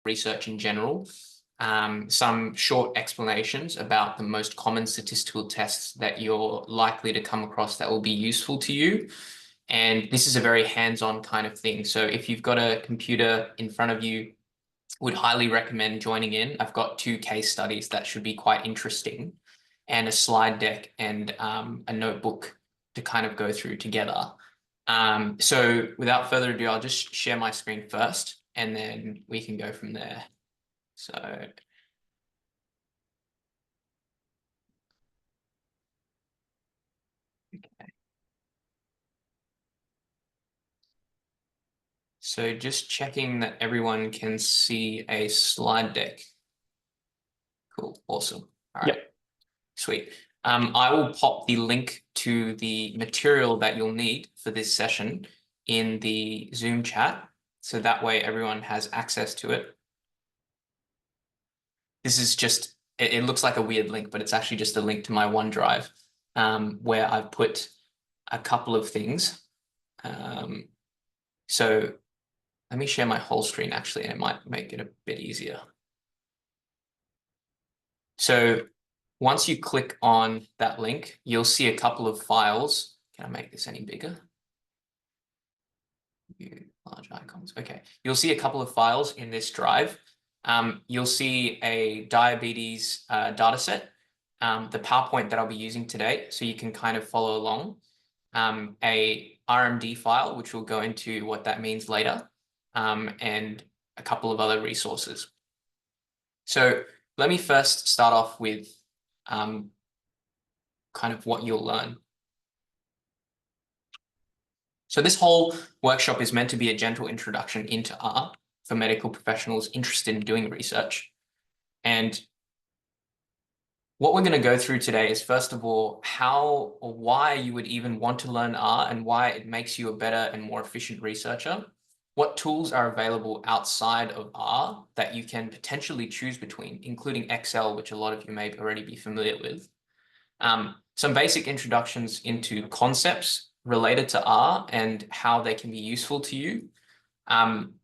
research in general, some short explanations about the most common statistical tests that you're likely to come across that will be useful to you. And this is a very hands-on kind of thing. So if you've got a computer in front of you, would highly recommend joining in. I've got 2 case studies that should be quite interesting, and a slide deck and a notebook to kind of go through together. So without further ado, I'll just share my screen first, and then we can go from there. So So just checking that everyone can see a slide deck. Cool, awesome. All right, Yep. Sweet. I will pop the link to the material that you'll need for this session in the Zoom chat, so that way everyone has access to it. This is just, it looks like a weird link, but it's actually just a link to my OneDrive, where I've put a couple of things. So let me share my whole screen actually, and it might make it a bit easier. So once you click on that link, you'll see a couple of files. Can I make this any bigger? Large icons. Okay. You'll see a couple of files in this drive. You'll see a diabetes data set, the PowerPoint that I'll be using today, so you can kind of follow along, a RMD file, which we'll go into what that means later, and a couple of other resources. So let me first start off with kind of what you'll learn. So this whole workshop is meant to be a gentle introduction into R for medical professionals interested in doing research. And what we're going to go through today is, first of all, how or why you would even want to learn R and why it makes you a better and more efficient researcher. What tools are available outside of R that you can potentially choose between, including Excel, which a lot of you may already be familiar with. Some basic introductions into concepts related to R and how they can be useful to you.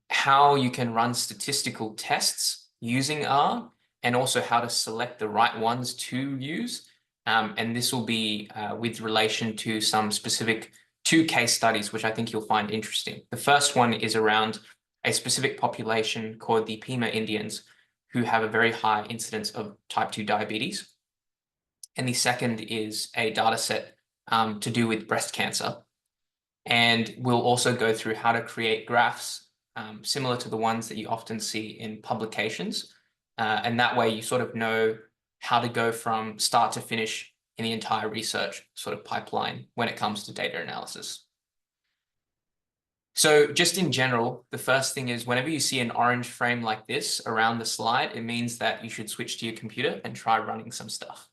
How you can run statistical tests using R, and also how to select the right ones to use. And this will be with relation to some specific 2 case studies, which I think you'll find interesting. The first one is around a specific population called the Pima Indians, who have a very high incidence of type 2 diabetes. And the second is a data set to do with breast cancer. And we'll also go through how to create graphs similar to the ones that you often see in publications. And that way you sort of know how to go from start to finish in the entire research sort of pipeline when it comes to data analysis. So just in general, the first thing is, whenever you see an orange frame like this around the slide, it means that you should switch to your computer and try running some stuff.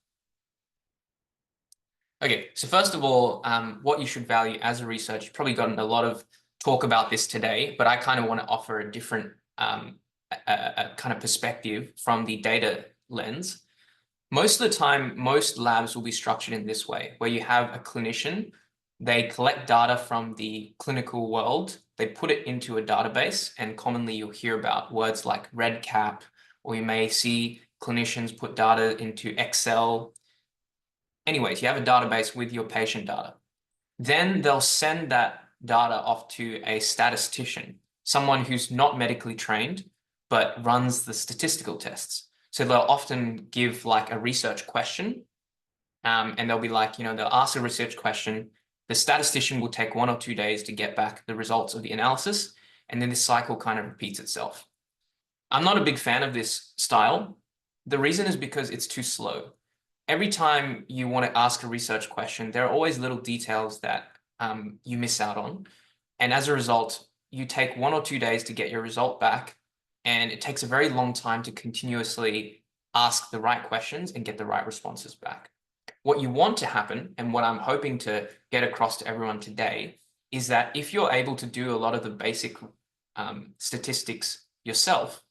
Okay, so first of all, what you should value as a researcher, you've probably gotten a lot of talk about this today, but I kind of want to offer a different a kind of perspective from the data lens. Most of the time, most labs will be structured in this way, where you have a clinician, they collect data from the clinical world, they put it into a database, and commonly you'll hear about words like REDCap, or you may see clinicians put data into Excel. Anyways, you have a database with your patient data. Then they'll send that data off to a statistician, someone who's not medically trained, but runs the statistical tests. So they'll often give like a research question, and they'll be like, they'll ask a research question. The statistician will take 1 or 2 days to get back the results of the analysis, and then this cycle kind of repeats itself. I'm not a big fan of this style. The reason is because it's too slow. Every time you want to ask a research question, there are always little details that you miss out on. And as a result, you take 1 or 2 days to get your result back, and it takes a very long time to continuously ask the right questions and get the right responses back. What you want to happen, and what I'm hoping to get across to everyone today, is that if you're able to do a lot of the basic statistics yourself,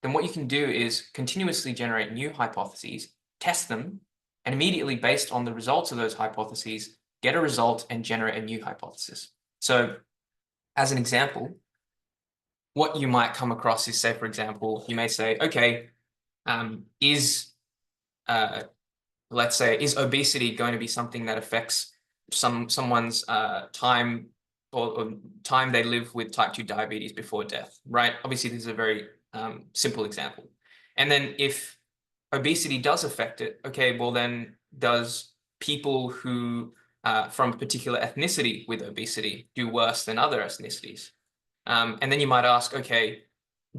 then what you can do is continuously generate new hypotheses, test them, and immediately, based on the results of those hypotheses, get a result and generate a new hypothesis. So as an example, what you might come across is, say, for example, you may say, okay, let's say, is obesity going to be something that affects someone's time or time they live with type 2 diabetes before death, right? Obviously, this is a very simple example. And then if obesity does affect it, okay, well then does people who from a particular ethnicity with obesity do worse than other ethnicities? And then you might ask, okay,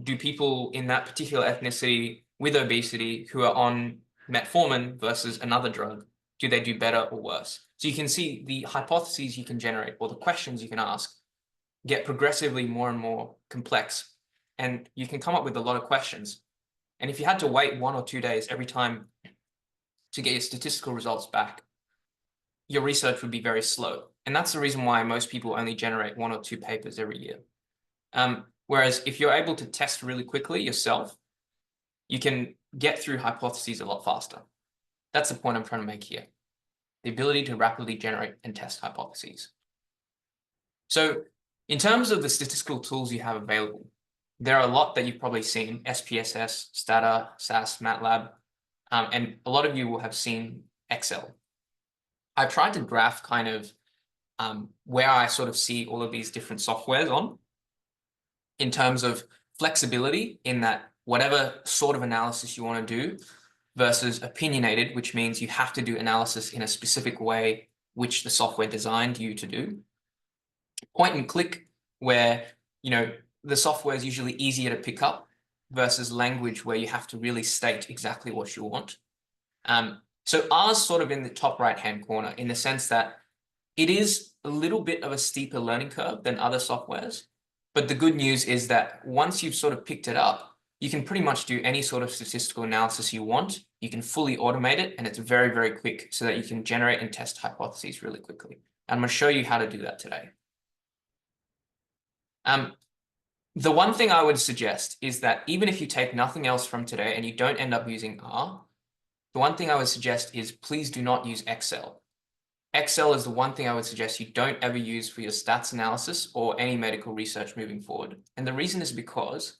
do people in that particular ethnicity with obesity who are on metformin versus another drug, do they do better or worse? So you can see the hypotheses you can generate or the questions you can ask get progressively more and more complex. And you can come up with a lot of questions. And if you had to wait 1 or 2 days every time to get your statistical results back, your research would be very slow. And that's the reason why most people only generate 1 or 2 papers every year. Whereas if you're able to test really quickly yourself, you can get through hypotheses a lot faster. That's the point I'm trying to make here. The ability to rapidly generate and test hypotheses. So in terms of the statistical tools you have available, there are a lot that you've probably seen: SPSS, Stata, SAS, MATLAB, and a lot of you will have seen Excel. I tried to graph kind of where I sort of see all of these different softwares on in terms of flexibility, in that whatever sort of analysis you want to do, versus opinionated, which means you have to do analysis in a specific way which the software designed you to do. Point and click, where the software is usually easier to pick up, versus language, where you have to really state exactly what you want. So R's sort of in the top right-hand corner, in the sense that it is a little bit of a steeper learning curve than other softwares. But the good news is that once you've sort of picked it up, you can pretty much do any sort of statistical analysis you want. You can fully automate it, and it's very, very quick, so that you can generate and test hypotheses really quickly. And I'm going to show you how to do that today. The one thing I would suggest is that even if you take nothing else from today and you don't end up using R, the one thing I would suggest is please do not use Excel. Excel is the one thing I would suggest you don't ever use for your stats analysis or any medical research moving forward. And the reason is because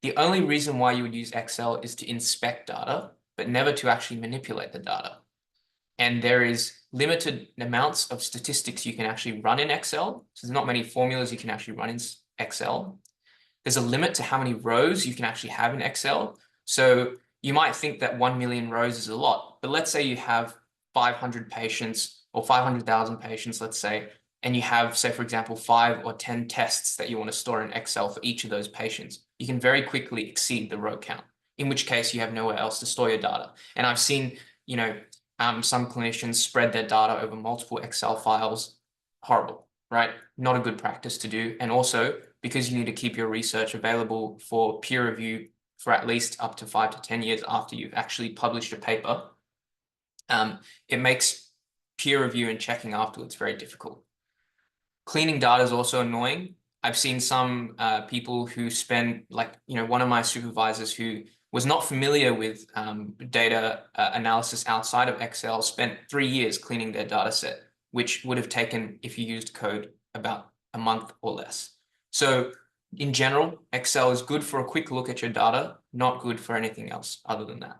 the only reason why you would use Excel is to inspect data, but never to actually manipulate the data. And there is limited amounts of statistics you can actually run in Excel. So there's not many formulas you can actually run in Excel. There's a limit to how many rows you can actually have in Excel. So you might think that 1 million rows is a lot, but let's say you have 500 patients or 500,000 patients, let's say, and you have, say, for example, 5 or 10 tests that you want to store in Excel for each of those patients. You can very quickly exceed the row count, in which case you have nowhere else to store your data. And I've seen, some clinicians spread their data over multiple Excel files. Horrible, right? Not a good practice to do. And also, because you need to keep your research available for peer review for at least up to 5 to 10 years after you've actually published a paper, it makes peer review and checking afterwards very difficult. Cleaning data is also annoying. I've seen some people who spend, one of my supervisors who was not familiar with data analysis outside of Excel, spent 3 years cleaning their data set, which would have taken, if you used code, about a month or less. So in general, Excel is good for a quick look at your data, not good for anything else other than that.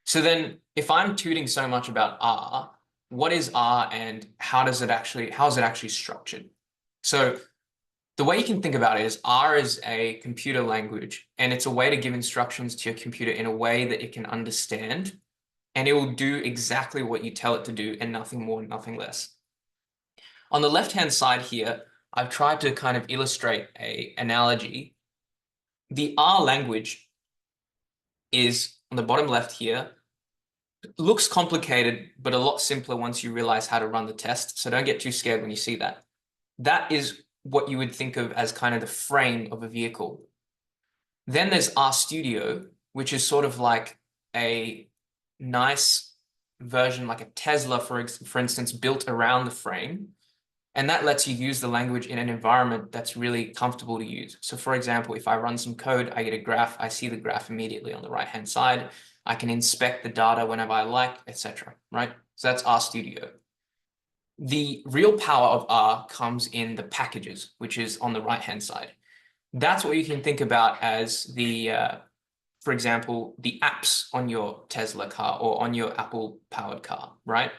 So then if I'm tooting so much about R, what is R and how is it actually structured? So the way you can think about it is R is a computer language, and it's a way to give instructions to your computer in a way that it can understand, and it will do exactly what you tell it to do and nothing more, nothing less. On the left-hand side here, I've tried to kind of illustrate an analogy. The R language is on the bottom left here. It looks complicated, but a lot simpler once you realize how to run the test. So don't get too scared when you see that. That is what you would think of as kind of the frame of a vehicle. Then there's RStudio, which is sort of like a nice version, like a Tesla, for instance, built around the frame. And that lets you use the language in an environment that's really comfortable to use. So for example, if I run some code, I get a graph, I see the graph immediately on the right-hand side. I can inspect the data whenever I like, etc. Right? So that's RStudio. The real power of R comes in the packages, which is on the right-hand side. that's what you can think about as the, for example, the apps on your Tesla car or on your Apple powered car, right?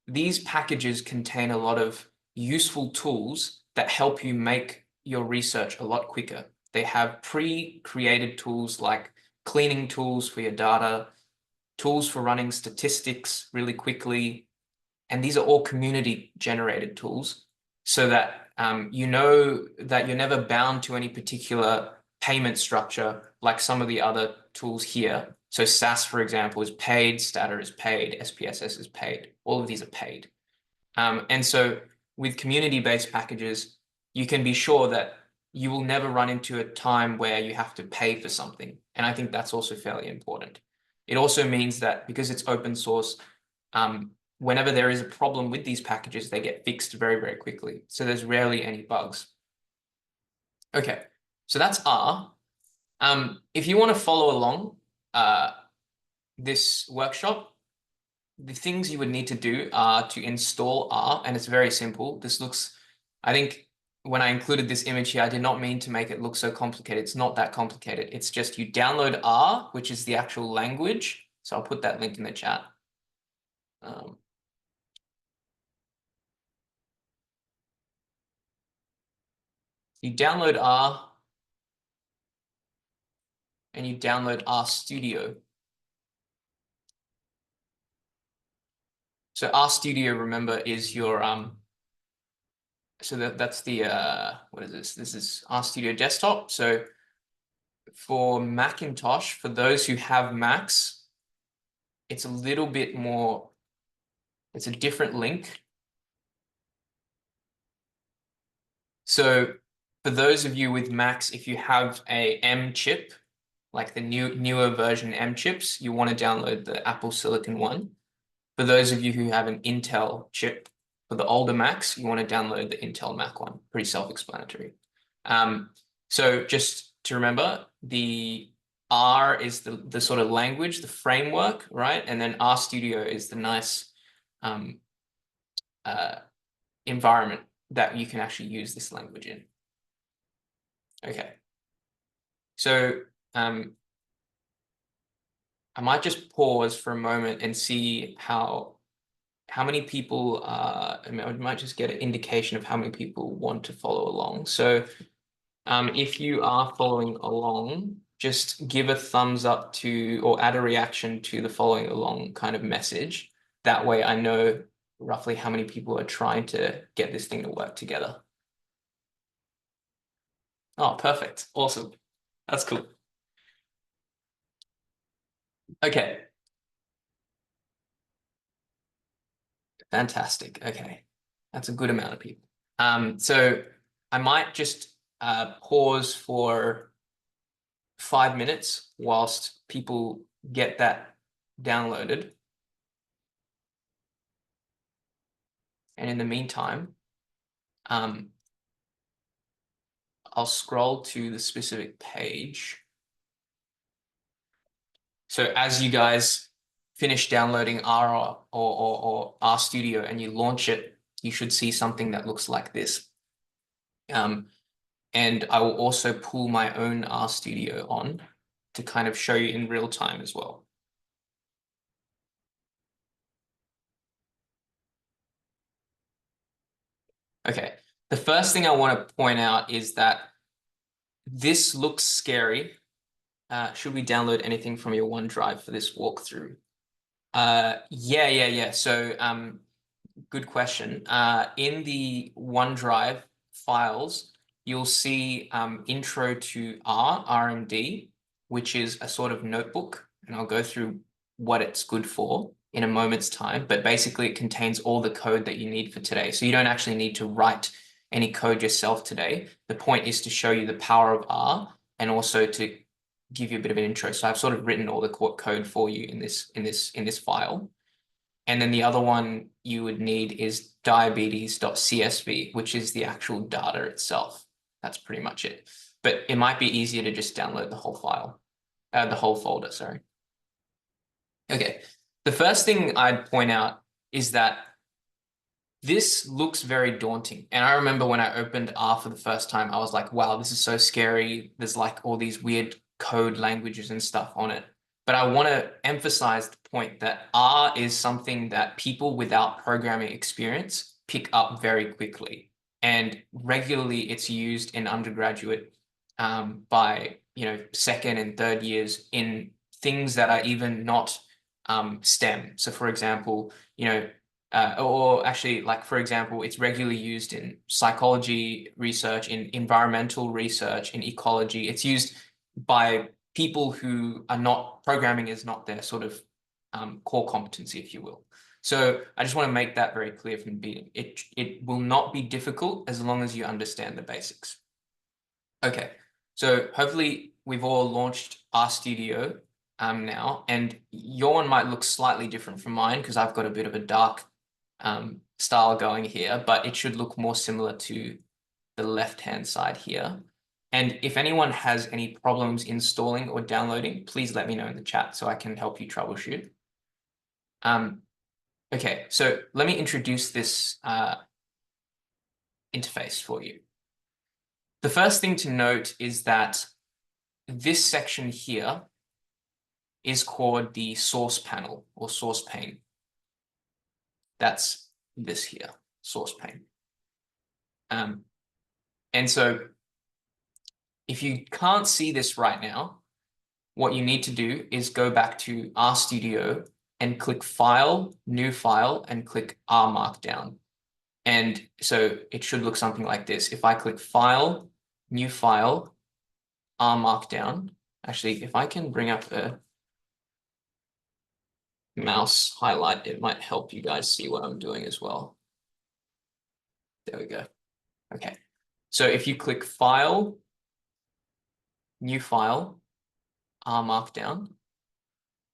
These packages contain a lot of useful tools that help you make your research a lot quicker. They have pre-created tools like cleaning tools for your data, tools for running statistics really quickly, and these are all community generated tools so that you know that you're never bound to any particular payment structure like some of the other tools here. So SAS, for example, is paid, Stata is paid, SPSS is paid. All of these are paid. And so with community-based packages, you can be sure that you will never run into a time where you have to pay for something. And I think that's also fairly important. It also means that because it's open source, whenever there is a problem with these packages, they get fixed very, very quickly. So there's rarely any bugs. Okay, so that's R. If you want to follow along this workshop, the things you would need to do are to install R, and it's very simple. This looks, I think when I included this image here, I did not mean to make it look so complicated. It's not that complicated. It's just you download R, which is the actual language. So I'll put that link in the chat. You download R and you download RStudio. So RStudio, remember, is your so that's the what is this? This is RStudio desktop. So for Macintosh, for those who have Macs, it's a little bit more, it's a different link. So for those of you with Macs, if you have a M chip, like the newer version M chips, you want to download the Apple Silicon one. For those of you who have an Intel chip, for the older Macs, you want to download the Intel Mac one. Pretty self-explanatory. So just to remember, the R is the sort of language, the framework, right? And then RStudio is the nice environment that you can actually use this language in. Okay. So I might just pause for a moment and see how many people, I might just get an indication of how many people want to follow along. So if you are following along, just give a thumbs up to, or add a reaction to the following along kind of message. That way I know roughly how many people are trying to get this thing to work together. Oh, perfect. Awesome. That's cool. Okay. Fantastic. Okay. That's a good amount of people. So I might just pause for 5 minutes whilst people get that downloaded. And in the meantime, I'll scroll to the specific page. So as you guys finish downloading R or RStudio and you launch it, you should see something that looks like this. And I will also pull my own RStudio on to kind of show you in real time as well. Okay, the first thing I want to point out is that this looks scary. Should we download anything from your OneDrive for this walkthrough? Yeah. So good question. In the OneDrive files, you'll see intro to RMD, which is a sort of notebook, and I'll go through what it's good for in a moment's time, but basically it contains all the code that you need for today. So you don't actually need to write any code yourself today. The point is to show you the power of R and also to give you a bit of an intro. So I've sort of written all the code for you in this file. And then the other one you would need is diabetes.csv, which is the actual data itself. That's pretty much it. But it might be easier to just download the whole file, the whole folder, sorry. Okay, the first thing I'd point out is that This looks very daunting. And I remember when I opened R for the first time, I was like, wow, this is so scary. There's like all these weird code languages and stuff on it. But I want to emphasize the point that R is something that people without programming experience pick up very quickly. And regularly it's used in undergraduate by, second and third years in things that are even not STEM. So for example, or actually, like, for example, it's regularly used in psychology research, in environmental research, in ecology. It's used by people who are not, programming is not their sort of core competency, if you will. So I just want to make that very clear from the beginning. It will not be difficult as long as you understand the basics. Okay, so hopefully we've all launched RStudio now, and your one might look slightly different from mine because I've got a bit of a dark style going here, but it should look more similar to the left-hand side here. And if anyone has any problems installing or downloading, please let me know in the chat so I can help you troubleshoot. Okay, so let me introduce this interface for you. The first thing to note is that this section here is called the source panel or source pane. That's this here, source pane. And so if you can't see this right now, what you need to do is go back to RStudio and click File, New File, and click R Markdown. And so it should look something like this. If I click File, New File, R Markdown, actually, if I can bring up a mouse highlight, it might help you guys see what I'm doing as well. There we go. Okay. So if you click File, New File, R Markdown,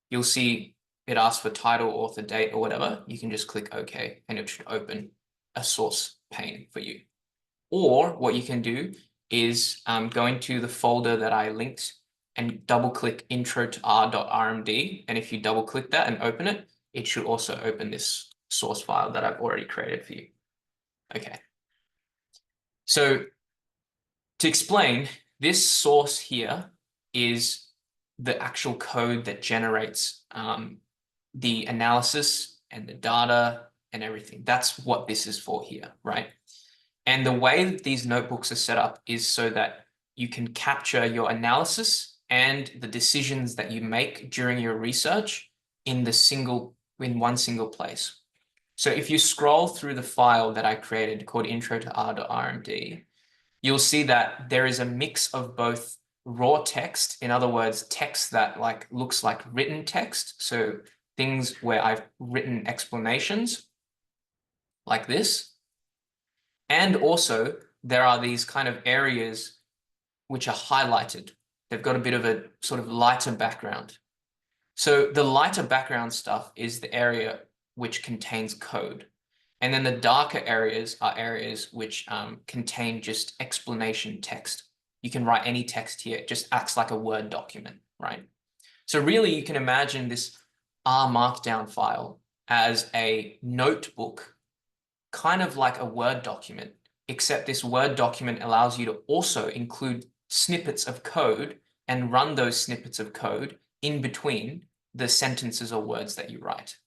you'll see it asks for title, author, date, or whatever. You can just click OK, and it should open a source pane for you. Or what you can do is go into the folder that I linked and double-click intro to r.rmd. And if you double-click that and open it, it should also open this source file that I've already created for you. Okay. So to explain, this source here is the actual code that generates the analysis and the data and everything. That's what this is for here, right? And the way that these notebooks are set up is so that you can capture your analysis and the decisions that you make during your research in one single place. So if you scroll through the file that I created called intro to r.rmd, you'll see that there is a mix of both raw text, in other words, text that looks like written text, so things where I've written explanations like this. And also there are these kind of areas which are highlighted. They've got a bit of a sort of lighter background. So the lighter background stuff is the area which contains code. And then the darker areas are areas which contain just explanation text. You can write any text here. It just acts like a Word document, right? So really you can imagine this R Markdown file as a notebook, kind of like a Word document, except this Word document allows you to also include snippets of code and run those snippets of code in between the sentences or words that you write.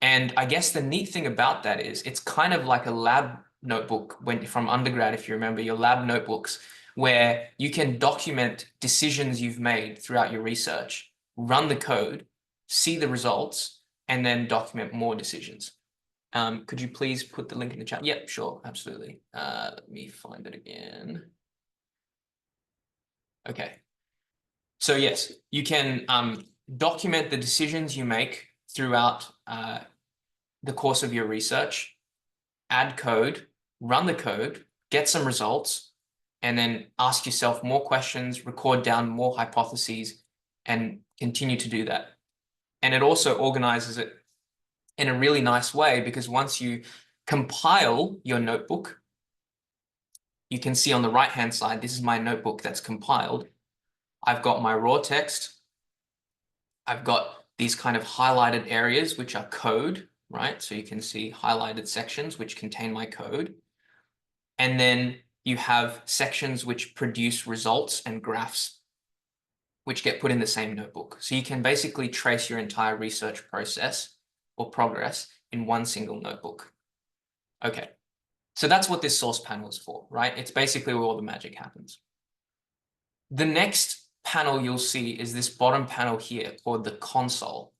And I guess the neat thing about that is it's kind of like a lab notebook from undergrad, if you remember your lab notebooks, where you can document decisions you've made throughout your research, run the code, see the results, and then document more decisions. Could you please put the link in the chat? Yep, sure, absolutely. Let me find it again. Okay. So yes, you can document the decisions you make throughout the course of your research, add code, run the code, get some results, and then ask yourself more questions, record down more hypotheses, and continue to do that. And it also organizes it in a really nice way, because once you compile your notebook, you can see on the right-hand side, this is my notebook that's compiled. I've got my raw text. I've got these kind of highlighted areas, which are code. right? So you can see highlighted sections which contain my code. And then you have sections which produce results and graphs which get put in the same notebook. So you can basically trace your entire research process or progress in one single notebook. Okay, so that's what this source panel is for, right? It's basically where all the magic happens. The next panel you'll see is this bottom panel here called the console.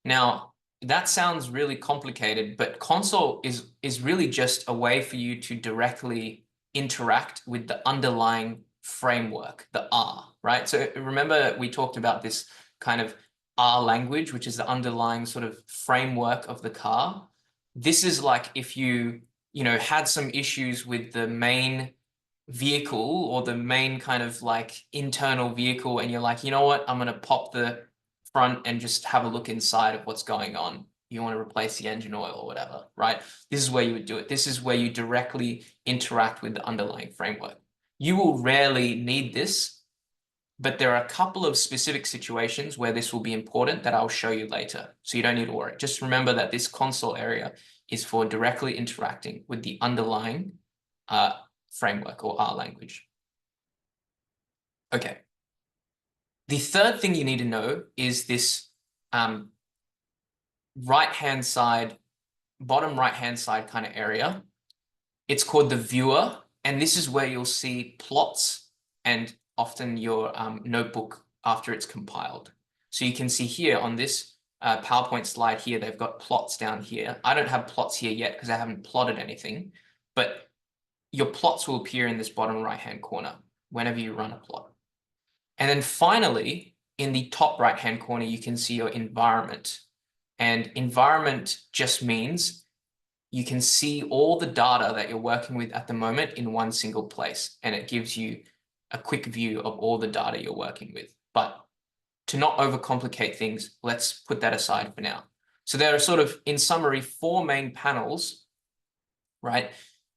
Now, that sounds really complicated, but console is really just a way for you to directly interact with the underlying framework, the R, right? So remember we talked about this kind of R language, which is the underlying sort of framework of the car. This is like if you had some issues with the main vehicle or the main kind of like internal vehicle, and you're like, you know what, I'm going to pop the front and just have a look inside of what's going on. You want to replace the engine oil or whatever, right? This is where you would do it. This is where you directly interact with the underlying framework. You will rarely need this, but there are a couple of specific situations where this will be important that I'll show you later. So you don't need to worry. Just remember that this console area is for directly interacting with the underlying framework or R language. Okay. The third thing you need to know is this right-hand side, bottom right-hand side kind of area. It's called the viewer, and this is where you'll see plots and often your notebook after it's compiled. So you can see here on this PowerPoint slide here, they've got plots down here. I don't have plots here yet because I haven't plotted anything, but your plots will appear in this bottom right-hand corner whenever you run a plot. And then finally, in the top right-hand corner, you can see your environment. And environment just means you can see all the data that you're working with at the moment in one single place. And it gives you a quick view of all the data you're working with. But to not overcomplicate things, let's put that aside for now. So there are sort of, in summary, 4 main panels, right?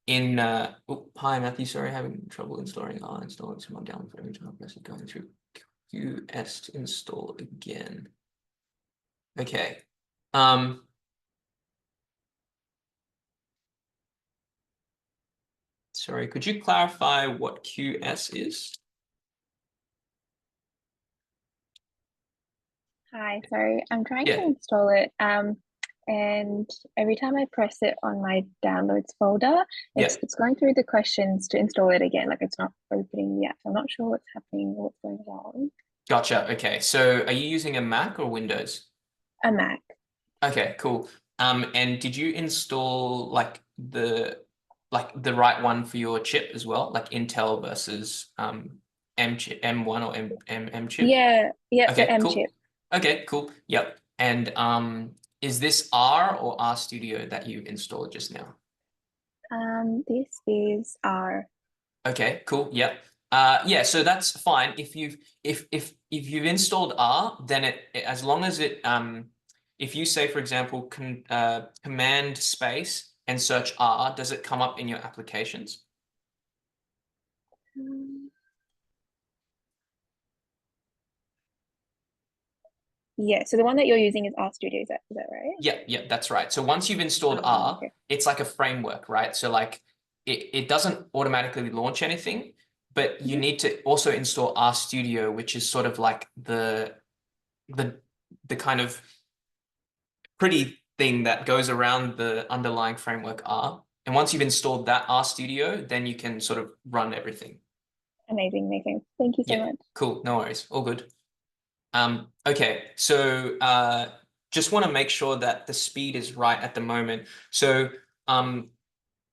Hi, Matthew, sorry, having trouble installing someone down for every time I press it, going through QS to install again. Okay. Sorry, could you clarify what QS is? Hi, sorry, I'm trying to install it. And every time I press it on my downloads folder, it's going through the questions to install it again. Like it's not opening yet. I'm not sure what's happening or what's going wrong. Gotcha. Okay. So are you using a Mac or Windows? A Mac. Okay, cool. And did you install like the right one for your chip as well, like Intel versus M chip, M1 or M chip? Yeah, Okay, the M cool. chip. Okay, cool. Yep. And is this R or RStudio that you installed just now? This is R. Okay, cool. Yep. Yeah, so that's fine. If you've installed R, then it as long as it if you say, for example, command space and search R, does it come up in your applications? Yeah, so the one that you're using is RStudio, is that right? Yeah, that's right. So once you've installed R, okay. It's like a framework, right? So like it doesn't automatically launch anything, but you need to also install RStudio, which is sort of like the kind of pretty thing that goes around the underlying framework R. And once you've installed that RStudio, then you can sort of run everything. Amazing. Thank you so much. Cool. No worries. All good. Okay, so just want to make sure that the speed is right at the moment. So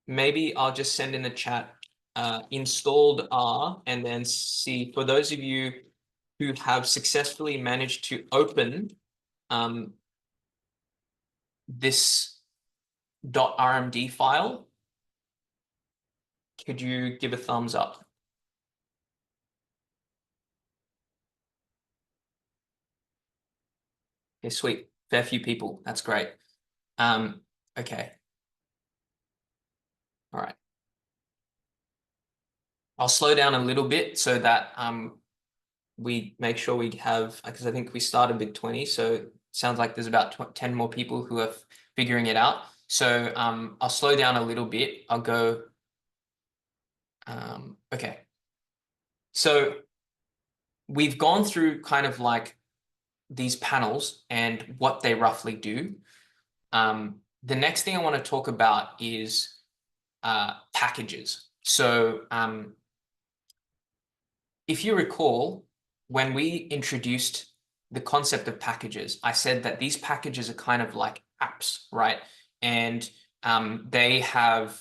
maybe I'll just send in the chat installed R, and then see for those of you who have successfully managed to open this .rmd file, could you give a thumbs up? Okay, sweet. Fair few people. That's great. Okay. All right. I'll slow down a little bit so that we make sure we have, because I think we started with 20, so it sounds like there's about 10 more people who have figuring it out. So I'll slow down a little bit. I'll go, okay. So we've gone through kind of like these panels and what they roughly do. The next thing I want to talk about is packages. So if you recall, when we introduced the concept of packages, I said that these packages are kind of like apps, right? And they have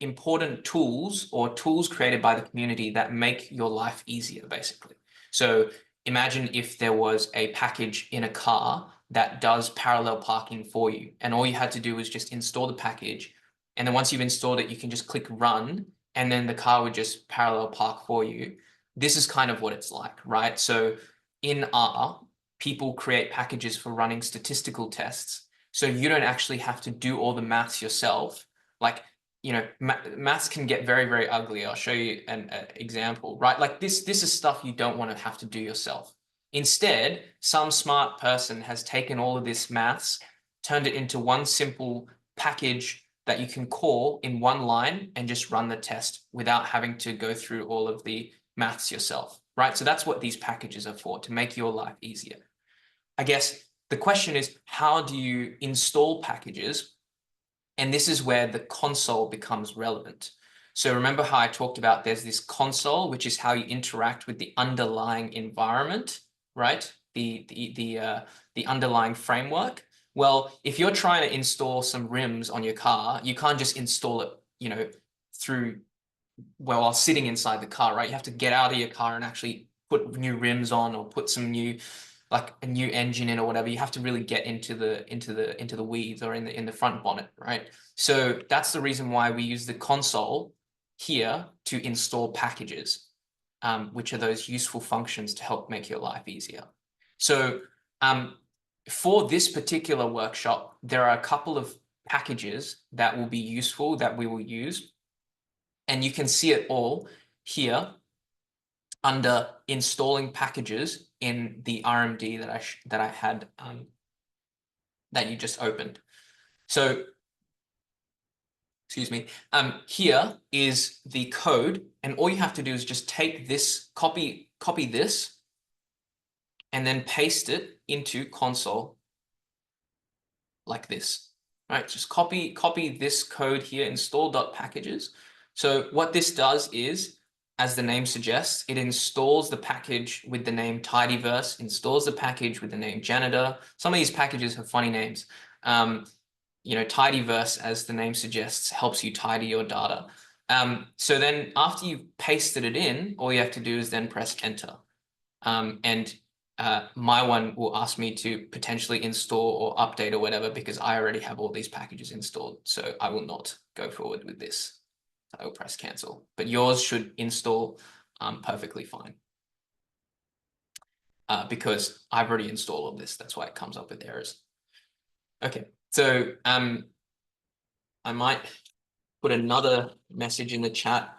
important tools or tools created by the community that make your life easier, basically. So imagine if there was a package in a car that does parallel parking for you, and all you had to do was just install the package. And then once you've installed it, you can just click run, and then the car would just parallel park for you. This is kind of what it's like, right? So in R, people create packages for running statistical tests. So you don't actually have to do all the maths yourself. Like, you know, maths can get very, very ugly. I'll show you an example, right? Like this is stuff you don't want to have to do yourself. Instead, some smart person has taken all of this maths, turned it into one simple package that you can call in one line and just run the test without having to go through all of the maths yourself, right? So that's what these packages are for, to make your life easier. I guess the question is, how do you install packages? And this is where the console becomes relevant. So remember how I talked about there's this console, which is how you interact with the underlying environment, right? The underlying framework. Well, if you're trying to install some rims on your car, you can't just install it, you know, through, well, while sitting inside the car, right? You have to get out of your car and actually put new rims on or put some new, like a new engine in or whatever. You have to really get into the weeds or in the front bonnet, right? So that's the reason why we use the console here to install packages, which are those useful functions to help make your life easier. So for this particular workshop, there are a couple of packages that will be useful that we will use. And you can see it all here under installing packages in the RMD that I had that you just opened. So, excuse me, here is the code, and all you have to do is just take this, copy this, and then paste it into console like this. Right, just copy this code here, install.packages. So what this does is, as the name suggests, it installs the package with the name tidyverse, installs the package with the name janitor. Some of these packages have funny names. You know, tidyverse, as the name suggests, helps you tidy your data. So then after you've pasted it in, all you have to do is then press enter. My one will ask me to potentially install or update or whatever, because I already have all these packages installed. So I will not go forward with this. I will press cancel, but yours should install perfectly fine. Because I've already installed all of this. That's why it comes up with errors. Okay, so I might put another message in the chat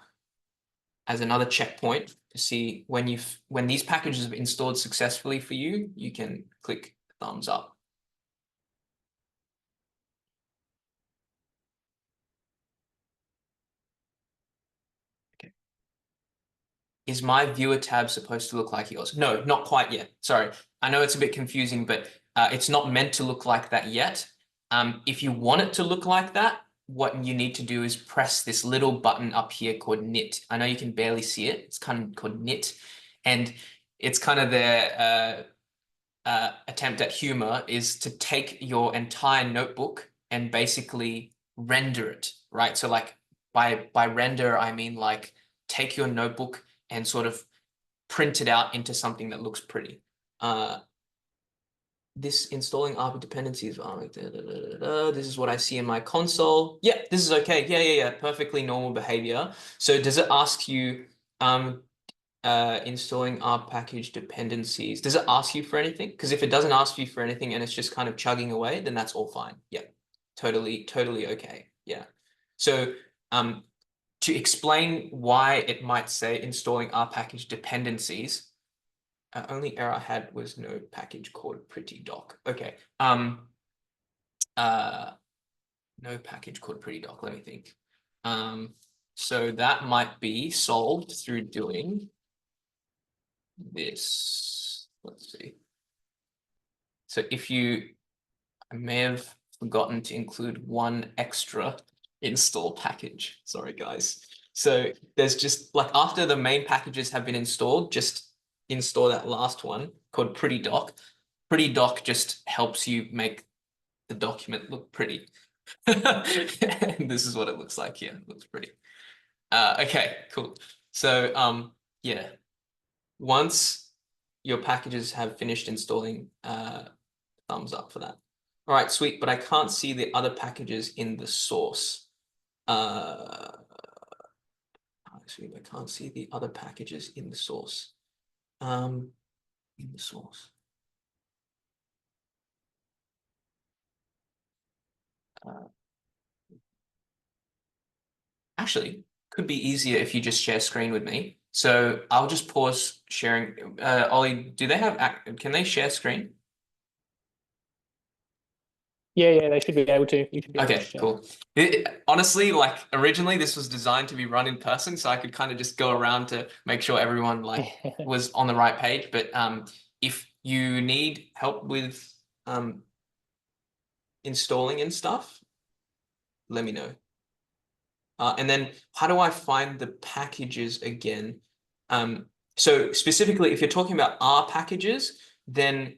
as another checkpoint to see when these packages have installed successfully for you, you can click thumbs up. Okay. Is my viewer tab supposed to look like yours? No, not quite yet. Sorry. I know it's a bit confusing, but it's not meant to look like that yet. If you want it to look like that, what you need to do is press this little button up here called knit. I know you can barely see it. It's kind of called knit. And it's kind of their attempt at humor is to take your entire notebook and basically render it, right? So like by render, I mean like take your notebook and sort of print it out into something that looks pretty. This installing ARPA dependencies. This is what I see in my console. Yeah, this is okay. Yeah. Perfectly normal behavior. So does it ask you installing R package dependencies? Does it ask you for anything? Because if it doesn't ask you for anything and it's just kind of chugging away, then that's all fine. Yeah, totally okay. Yeah. So to explain why it might say installing R package dependencies, only error I had was no package called pretty doc. Okay. no package called pretty doc. Let me think. So that might be solved through doing this. Let's see. So if you, I may have forgotten to include one extra install package. Sorry, guys. So there's just like after the main packages have been installed, just install that last one called pretty doc. Pretty doc just helps you make the document look pretty. And this is what it looks like here. It looks pretty. Okay, cool. So yeah, once your packages have finished installing, thumbs up for that. All right, sweet, but I can't see the other packages in the source. Sweet, I can't see the other packages in the source. In the source. Actually, could be easier if you just share screen with me. So I'll just pause sharing. Ollie, do they have, can they share screen? Yeah, they should be able to. You should be able Okay, cool. Honestly, like originally this was designed to be run in person, so I could kind of just go around to make sure everyone like was on the right page. But if you need help with installing and stuff, let me know. And then how do I find the packages again? So specifically, if you're talking about R packages, then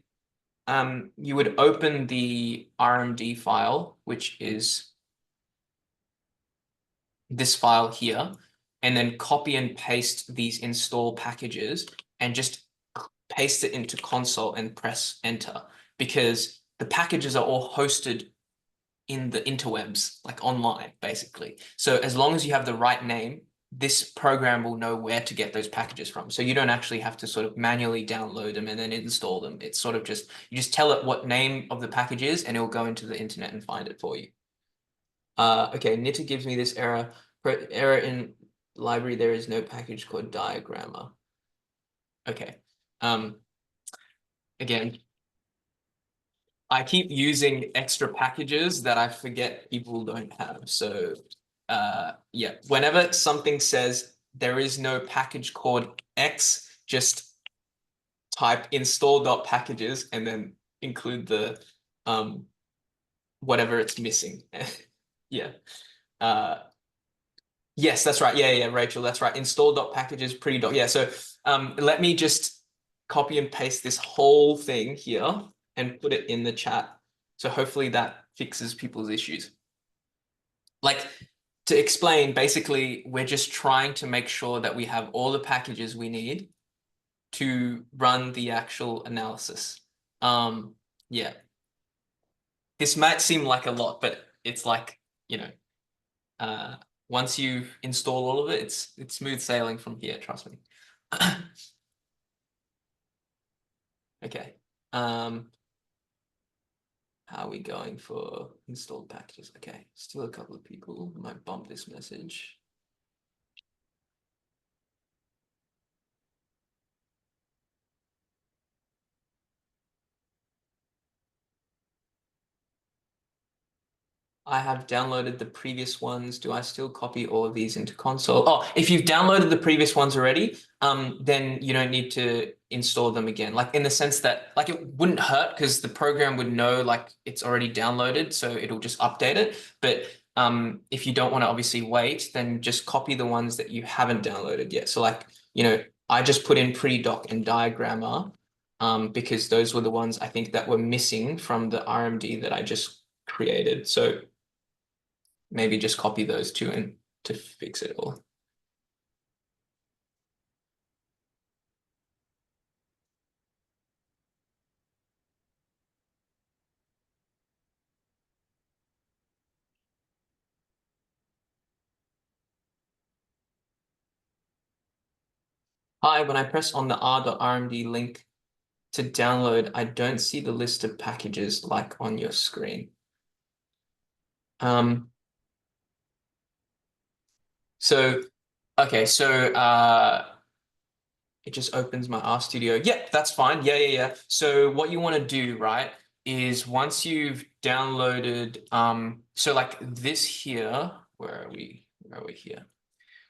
you would open the RMD file, which is this file here, and then copy and paste these install packages and just paste it into console and press enter, because the packages are all hosted in the interwebs, like online, basically. So as long as you have the right name, this program will know where to get those packages from. So you don't actually have to sort of manually download them and then install them. It's sort of just, you just tell it what name of the package is and it'll go into the internet and find it for you. Okay, Nitta gives me this error. Error in library, there is no package called diagrammer. Okay. Again, I keep using extra packages that I forget people don't have. So yeah, whenever something says there is no package called X, just type install.packages and then include the whatever it's missing. Yeah. Yes, that's right. Yeah, Rachel, that's right. Install.packages pretty doc. Yeah, so let me just copy and paste this whole thing here and put it in the chat. So hopefully that fixes people's issues. Like, to explain, basically, we're just trying to make sure that we have all the packages we need to run the actual analysis. Yeah. This might seem like a lot, but it's like, you know, once you install all of it, it's smooth sailing from here, trust me. Okay. How are we going for installed packages? Okay, still a couple of people. I might bump this message. I have downloaded the previous ones. Do I still copy all of these into console? Oh, if you've downloaded the previous ones already, then you don't need to install them again. Like in the sense that like it wouldn't hurt because the program would know like it's already downloaded, so it'll just update it. But if you don't want to obviously wait, then just copy the ones that you haven't downloaded yet. So like, you know, I just put in pre-doc and diagrammer because those were the ones I think that were missing from the RMD that I just created. So maybe just copy those two and to fix it all. Hi, when I press on the r.rmd link to download, I don't see the list of packages like on your screen. So, okay, so it just opens my RStudio. Yep, that's fine. Yeah. So what you want to do, right, is once you've downloaded, so like this here, where are we? Where are we here?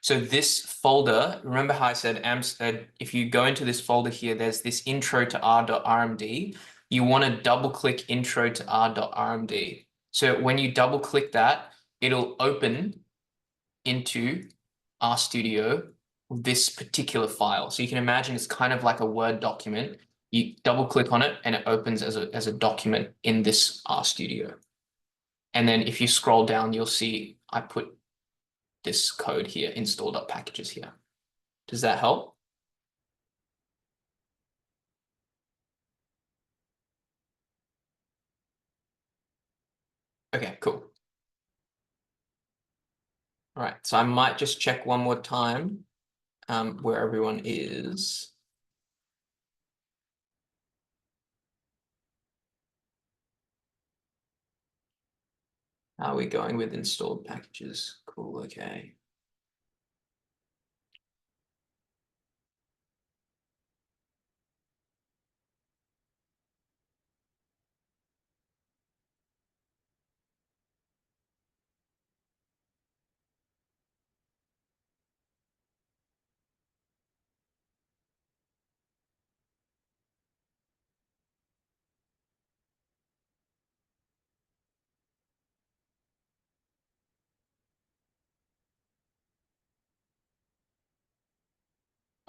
So this folder, remember how I said if you go into this folder here, there's this intro to r.rmd. You want to double click intro to r.rmd. So when you double click that, it'll open into RStudio this particular file. So you can imagine it's kind of like a Word document. You double click on it and it opens as a document in this RStudio. And then if you scroll down, you'll see I put this code here, install.packages here. Does that help? Okay, cool. All right, so I might just check one more time where everyone is. How are we going with installed packages? Cool, okay.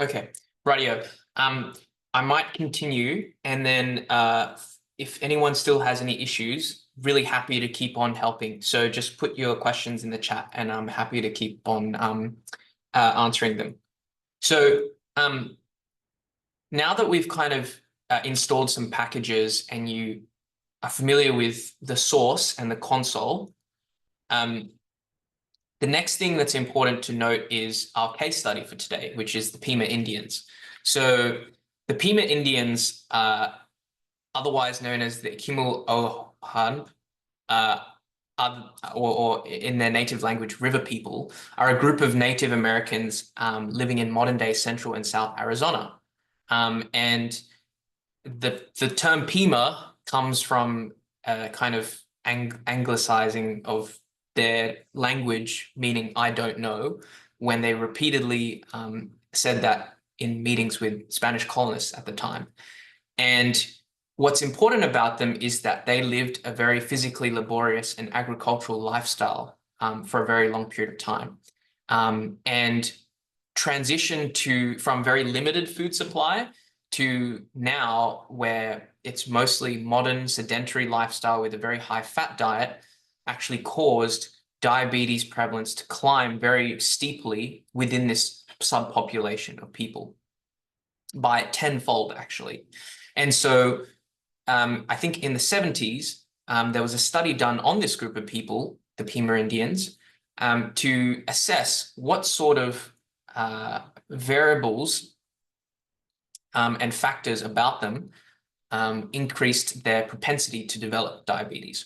Okay, rightio. I might continue, and then if anyone still has any issues, really happy to keep on helping. So just put your questions in the chat, and I'm happy to keep on answering them. So now that we've kind of installed some packages and you are familiar with the source and the console, the next thing that's important to note is our case study for today, which is the Pima Indians. So the Pima Indians, otherwise known as the Kimu-Ohan, or in their native language, river people, are a group of Native Americans living in modern-day Central and South Arizona. And the term Pima comes from kind of anglicizing of their language, meaning I don't know, when they repeatedly said that in meetings with Spanish colonists at the time. And what's important about them is that they lived a very physically laborious and agricultural lifestyle for a very long period of time, and transitioned from very limited food supply to now where it's mostly modern sedentary lifestyle with a very high fat diet actually caused diabetes prevalence to climb very steeply within this subpopulation of people by tenfold, actually. And so I think in the 70s, there was a study done on this group of people, the Pima Indians, to assess what sort of variables and factors about them increased their propensity to develop diabetes.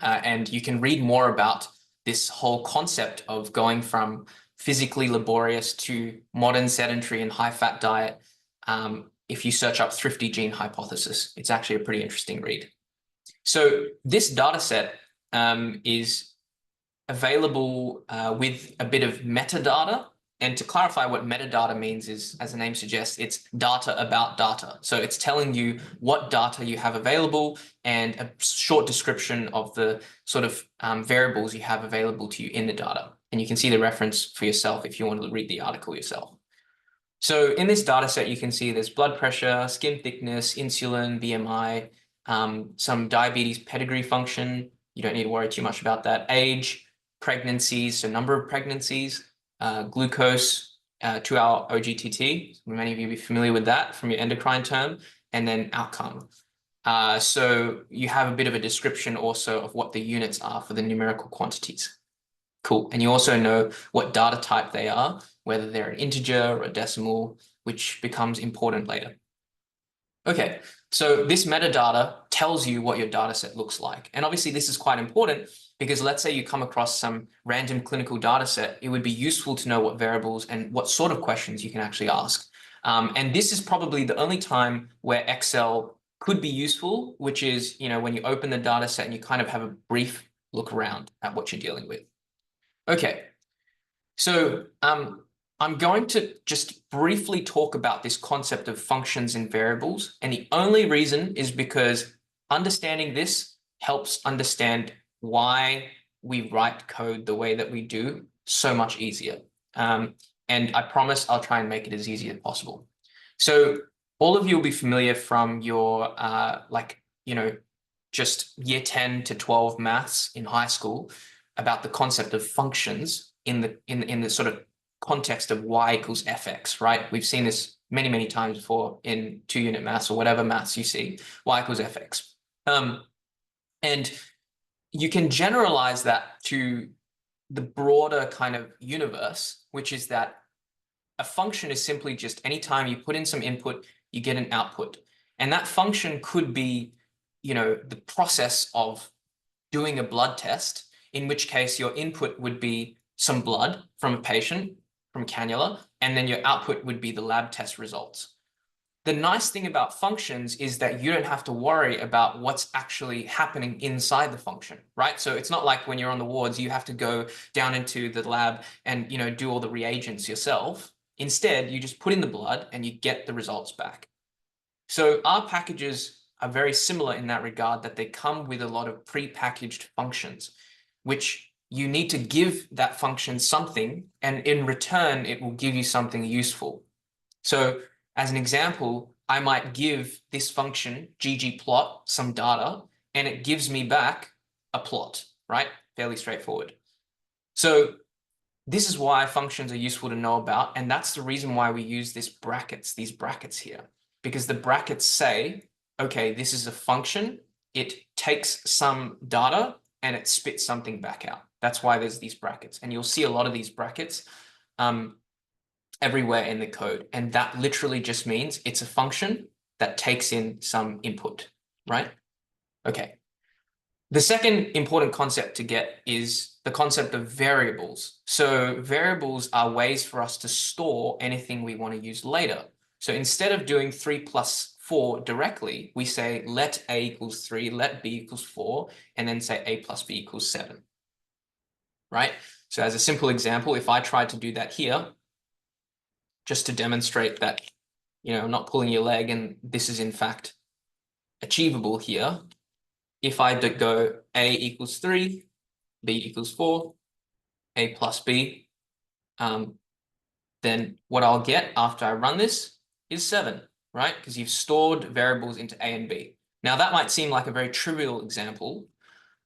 And you can read more about this whole concept of going from physically laborious to modern sedentary and high-fat diet if you search up Thrifty Gene Hypothesis. It's actually a pretty interesting read. So this data set is available with a bit of metadata. And to clarify what metadata means is, as the name suggests, it's data about data. So it's telling you what data you have available and a short description of the sort of variables you have available to you in the data. And you can see the reference for yourself if you want to read the article yourself. So in this data set, you can see there's blood pressure, skin thickness, insulin, BMI, some diabetes pedigree function. You don't need to worry too much about that. Age, pregnancies, so number of pregnancies, glucose, 2-hour OGTT. Many of you will be familiar with that from your endocrine term, and then outcome. So you have a bit of a description also of what the units are for the numerical quantities. Cool. And you also know what data type they are, whether they're an integer or a decimal, which becomes important later. Okay, so this metadata tells you what your data set looks like. And obviously this is quite important because let's say you come across some random clinical data set, it would be useful to know what variables and what sort of questions you can actually ask. And this is probably the only time where Excel could be useful, which is, when you open the data set and you kind of have a brief look around at what you're dealing with. Okay, so I'm going to just briefly talk about this concept of functions and variables. And the only reason is because understanding this helps understand why we write code the way that we do so much easier. And I promise I'll try and make it as easy as possible. So all of you will be familiar from your, just year 10 to 12 maths in high school about the concept of functions in the sort of context of y equals fx, right? We've seen this many, many times before in 2-unit maths or whatever maths you see, y equals fx. And you can generalize that to the broader kind of universe, which is that a function is simply just anytime you put in some input, you get an output. And that function could be, the process of doing a blood test, in which case your input would be some blood from a patient, from cannula, and then your output would be the lab test results. The nice thing about functions is that you don't have to worry about what's actually happening inside the function, right? So it's not like when you're on the wards, you have to go down into the lab and, do all the reagents yourself. Instead, you just put in the blood and you get the results back. So our packages are very similar in that regard, that they come with a lot of pre-packaged functions, which you need to give that function something, and in return, it will give you something useful. So as an example, I might give this function, ggplot, some data, and it gives me back a plot, right? Fairly straightforward. So this is why functions are useful to know about, and that's the reason why we use these brackets here, because the brackets say, okay, this is a function, it takes some data, and it spits something back out. That's why there's these brackets. And you'll see a lot of these brackets everywhere in the code. And that literally just means it's a function that takes in some input, right? Okay. The second important concept to get is the concept of variables. So variables are ways for us to store anything we want to use later. So instead of doing 3 plus 4 directly, we say let a equals 3, let b equals 4, and then say a plus b equals 7, right? So as a simple example, if I tried to do that here, just to demonstrate that, I'm not pulling your leg and this is in fact achievable here, if I go a equals 3, b equals 4, a plus b, then what I'll get after I run this is 7. Right? Because you've stored variables into A and B. Now that might seem like a very trivial example,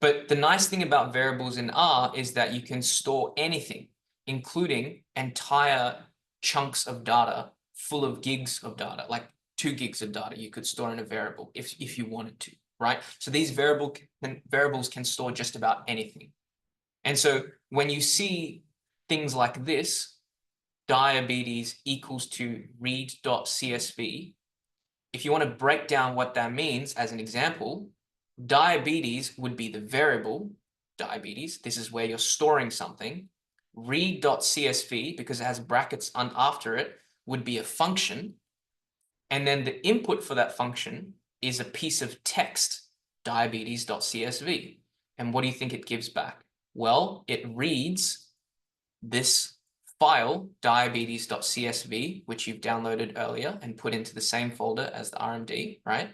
but the nice thing about variables in R is that you can store anything, including entire chunks of data full of gigs of data, like 2 gigs of data you could store in a variable if you wanted to, right? So these variables can store just about anything. And so when you see things like this, diabetes equals to read.csv, if you want to break down what that means as an example, diabetes would be the variable, diabetes. This is where you're storing something. Read.csv, because it has brackets after it, would be a function. And then the input for that function is a piece of text, diabetes.csv. And what do you think it gives back? Well, it reads this file, diabetes.csv, which you've downloaded earlier and put into the same folder as the RMD, right?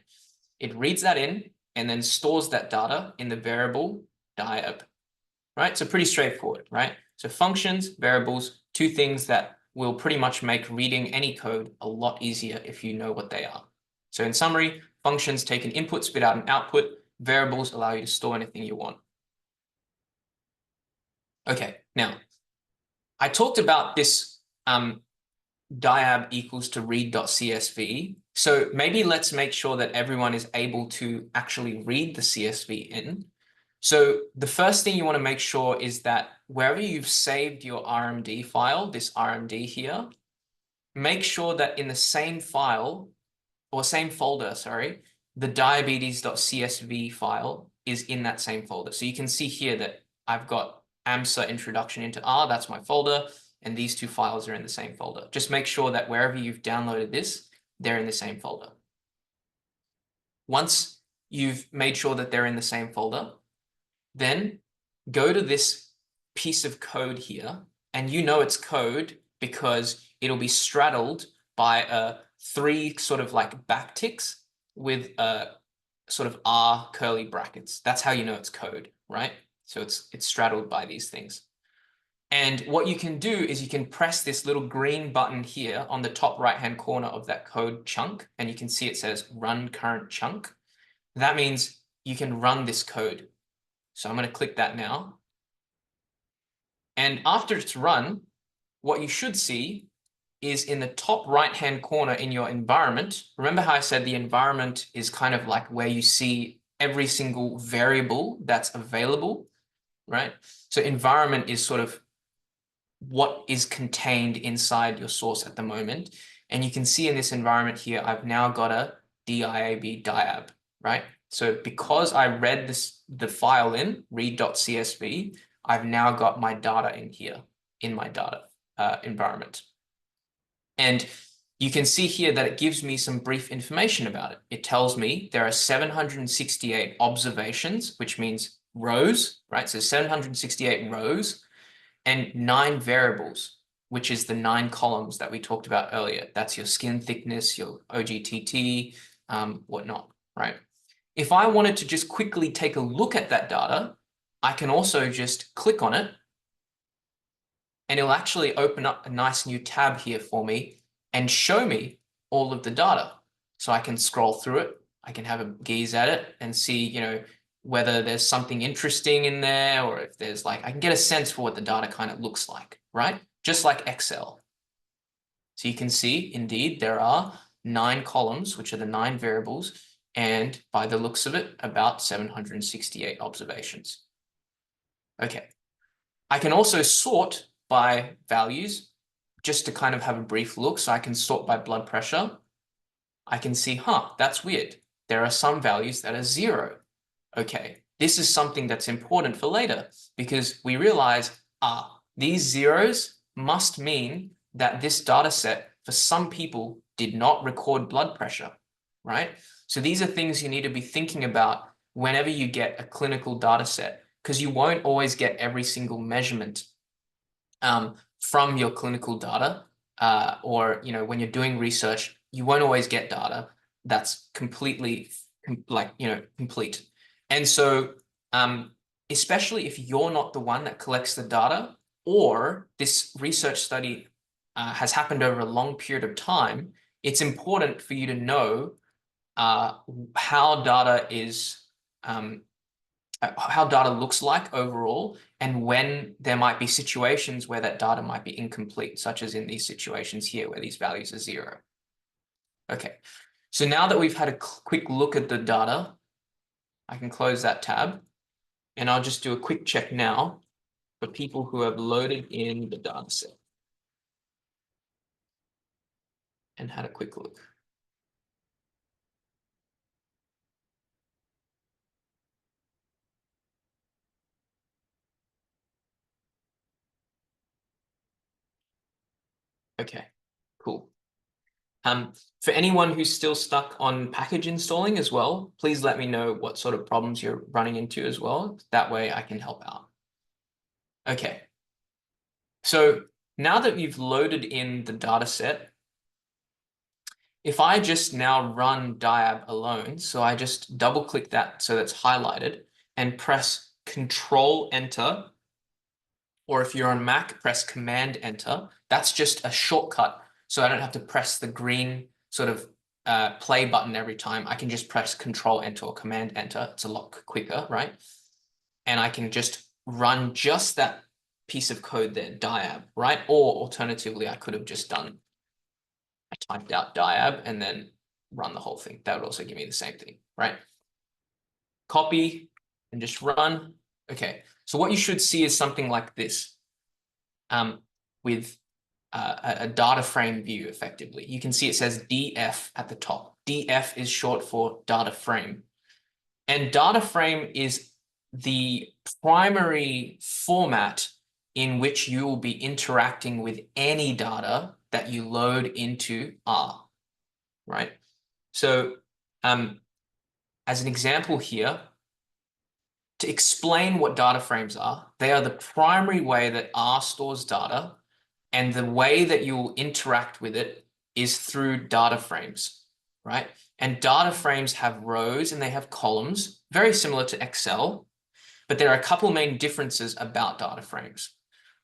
It reads that in and then stores that data in the variable diab, right? So pretty straightforward, right? So functions, variables, 2 things that will pretty much make reading any code a lot easier if you know what they are. So in summary, functions take an input, spit out an output. Variables allow you to store anything you want. Okay, now, I talked about this diab equals to read.csv. So maybe let's make sure that everyone is able to actually read the CSV in. So the first thing you want to make sure is that wherever you've saved your RMD file, this RMD here, make sure that in the same file or same folder, sorry, the diabetes.csv file is in that same folder. So you can see here that I've got AMSA introduction into R, that's my folder, and these 2 files are in the same folder. Just make sure that wherever you've downloaded this, they're in the same folder. Once you've made sure that they're in the same folder, then go to this piece of code here, and you know it's code because it'll be straddled by 3 sort of like backticks with sort of R curly brackets. That's how you know it's code, right? So it's straddled by these things. And what you can do is you can press this little green button here on the top right-hand corner of that code chunk, and you can see it says run current chunk. That means you can run this code. So I'm going to click that now. And after it's run, what you should see is in the top right-hand corner in your environment. Remember how I said the environment is kind of like where you see every single variable that's available, right? So environment is sort of what is contained inside your source at the moment. And you can see in this environment here, I've now got a diab, right? So because I read the file in read.csv, I've now got my data in here in my data environment. And you can see here that it gives me some brief information about it. It tells me there are 768 observations, which means rows, right? So 768 rows and 9 variables, which is the 9 columns that we talked about earlier. That's your skin thickness, your OGTT, whatnot, right? If I wanted to just quickly take a look at that data, I can also just click on it, and it'll actually open up a nice new tab here for me and show me all of the data. So I can scroll through it, I can have a gaze at it and see, you know, whether there's something interesting in there, or if there's like, I can get a sense for what the data kind of looks like, right? Just like Excel. So you can see, indeed, there are 9 columns, which are the 9 variables, and by the looks of it, about 768 observations. Okay. I can also sort by values, just to kind of have a brief look. So I can sort by blood pressure. I can see, that's weird. There are some values that are 0. Okay, this is something that's important for later, because we realize, these zeros must mean that this data set for some people did not record blood pressure, right? So these are things you need to be thinking about whenever you get a clinical data set, because you won't always get every single measurement from your clinical data, or, you know, when you're doing research, you won't always get data that's completely complete. And so especially if you're not the one that collects the data, or this research study has happened over a long period of time, it's important for you to know how data is, how data looks like overall, and when there might be situations where that data might be incomplete, such as in these situations here where these values are 0. Okay, so now that we've had a quick look at the data, I can close that tab, and I'll just do a quick check now for people who have loaded in the data set and had a quick look. Okay, cool. For anyone who's still stuck on package installing as well, please let me know what sort of problems you're running into as well. That way I can help out. Okay. So now that you've loaded in the data set, if I just now run diab alone, so I just double click that so that's highlighted and press Control Enter, or if you're on Mac, press Command Enter. That's just a shortcut, so I don't have to press the green sort of play button every time. I can just press Control Enter or Command Enter. It's a lot quicker, right? And I can just run just that piece of code there, diab, right? Or alternatively, I could have just done, I typed out diab and then run the whole thing. That would also give me the same thing, right? Copy and just run. Okay, so what you should see is something like this, with a data frame view, effectively. You can see it says DF at the top. DF is short for data frame. And data frame is the primary format in which you will be interacting with any data that you load into R, right? So as an example here, to explain what data frames are, they are the primary way that R stores data, and the way that you will interact with it is through data frames, right? And data frames have rows and they have columns, very similar to Excel, but there are a couple main differences about data frames.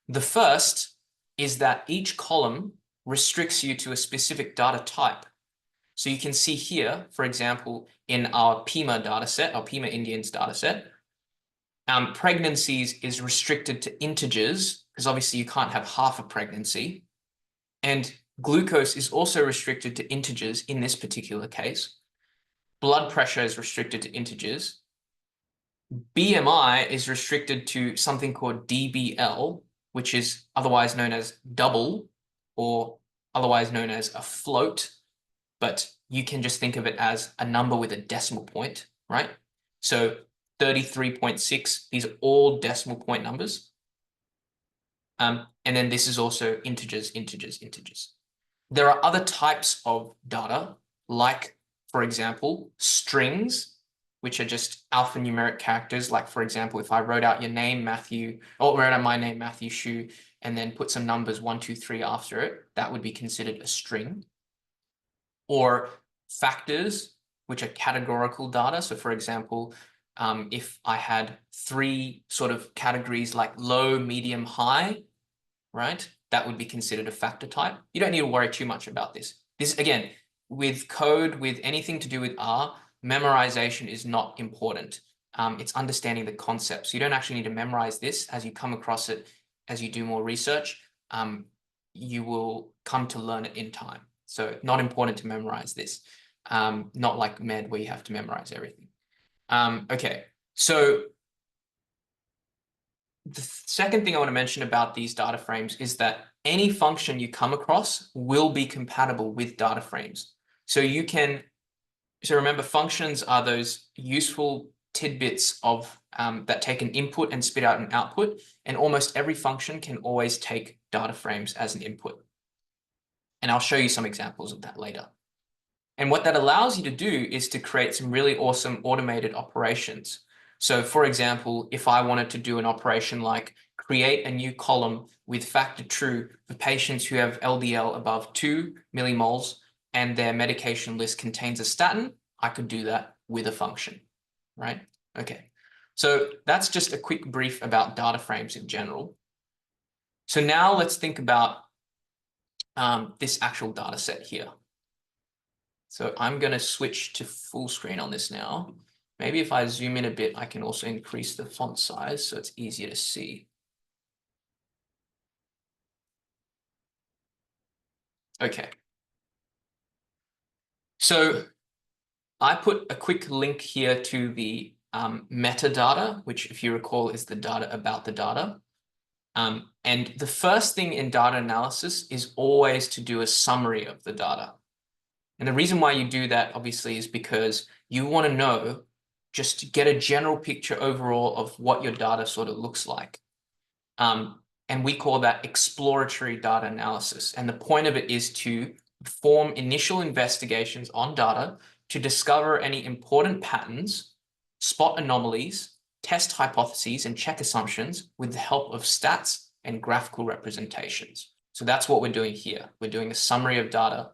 The first is that each column restricts you to a specific data type. So you can see here, for example, in our PIMA dataset, our PIMA Indians dataset, pregnancies is restricted to integers, because obviously you can't have half a pregnancy. And glucose is also restricted to integers in this particular case. Blood pressure is restricted to integers. BMI is restricted to something called DBL, which is otherwise known as double, or otherwise known as a float, but you can just think of it as a number with a decimal point, right? So 33.6, these are all decimal point numbers. And then this is also integers, integers, integers. There are other types of data, like, for example, strings, which are just alphanumeric characters. Like, for example, if I wrote out your name, Matthew, or wrote out my name, Matthew Shu, and then put some numbers 1, 2, 3 after it, that would be considered a string. Or factors, which are categorical data. So, for example, if I had 3 sort of categories like low, medium, high, right? That would be considered a factor type. You don't need to worry too much about this. This, again, with code, with anything to do with R, memorization is not important. It's understanding the concepts. You don't actually need to memorize this. As you come across it, as you do more research, you will come to learn it in time. So not important to memorize this. Not like MED where you have to memorize everything. Okay, so the second thing I want to mention about these data frames is that any function you come across will be compatible with data frames. So you can, so remember, functions are those useful tidbits of that take an input and spit out an output, and almost every function can always take data frames as an input. And I'll show you some examples of that later. And what that allows you to do is to create some really awesome automated operations. So for example, if I wanted to do an operation like create a new column with factor true for patients who have LDL above 2 millimoles and their medication list contains a statin, I could do that with a function, right? Okay, so that's just a quick brief about data frames in general. So now let's think about this actual data set here. So I'm going to switch to full screen on this now. Maybe if I zoom in a bit, I can also increase the font size so it's easier to see. Okay. So I put a quick link here to the metadata, which, if you recall, is the data about the data. And the first thing in data analysis is always to do a summary of the data. And the reason why you do that, obviously, is because you want to know, just to get a general picture overall of what your data sort of looks like. And we call that exploratory data analysis. And the point of it is to perform initial investigations on data to discover any important patterns, spot anomalies, test hypotheses, and check assumptions with the help of stats and graphical representations. So that's what we're doing here. We're doing a summary of data.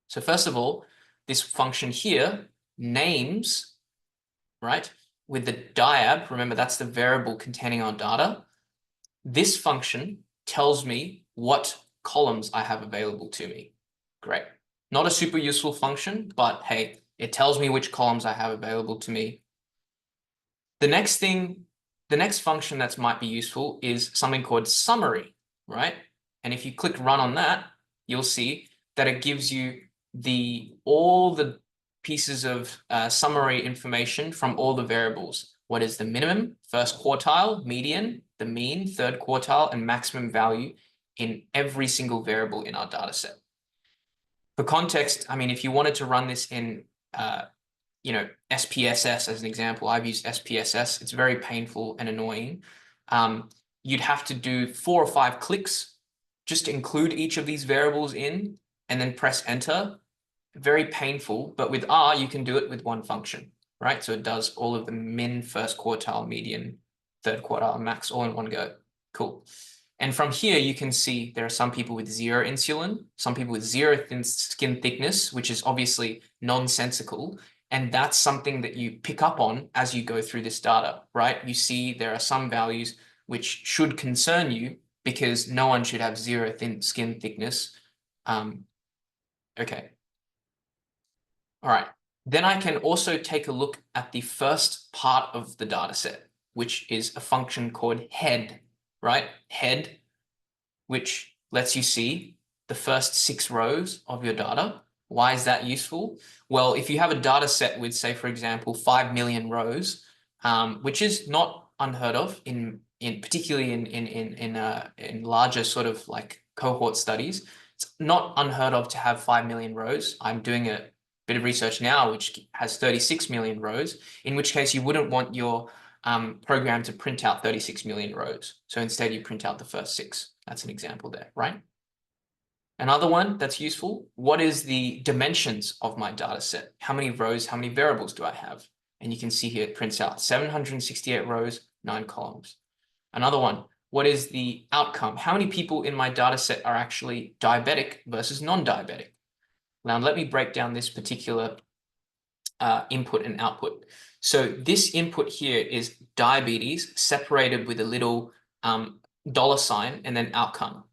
So first of all, this function here names, right, with the diab, remember that's the variable containing our data. This function tells me what columns I have available to me. Great. Not a super useful function, but hey, it tells me which columns I have available to me. The next function that might be useful is something called summary, right? And if you click run on that, you'll see that it gives you all the pieces of summary information from all the variables. What is the minimum, first quartile, median, the mean, third quartile, and maximum value in every single variable in our data set. For context, I mean, if you wanted to run this in SPSS as an example, I've used SPSS. It's very painful and annoying. You'd have to do 4 or 5 clicks just to include each of these variables in, and then press enter. very painful, but with R, you can do it with one function, right? So it does all of the min, first quartile, median, third quartile, max, all in one go. Cool. And from here, you can see there are some people with 0 insulin, some people with 0 thin skin thickness, which is obviously nonsensical. And that's something that you pick up on as you go through this data, right? You see there are some values which should concern you because no one should have 0 thin skin thickness. Okay. All right. Then I can also take a look at the first part of the data set, which is a function called head, right? Head, which lets you see the first 6 rows of your data. Why is that useful? Well, if you have a data set with, say, for example, 5 million rows, which is not unheard of particularly in larger sort of like cohort studies, it's not unheard of to have 5 million rows. I'm doing a bit of research now, which has 36 million rows, in which case you wouldn't want your program to print out 36 million rows. So instead you print out the first 6. That's an example there, right? Another one that's useful, what is the dimensions of my data set? How many rows, how many variables do I have? And you can see here it prints out 768 rows, 9 columns. Another one, what is the outcome? How many people in my data set are actually diabetic versus non-diabetic? Now let me break down this particular input and output. So this input here is diabetes separated with a little $ and then outcome.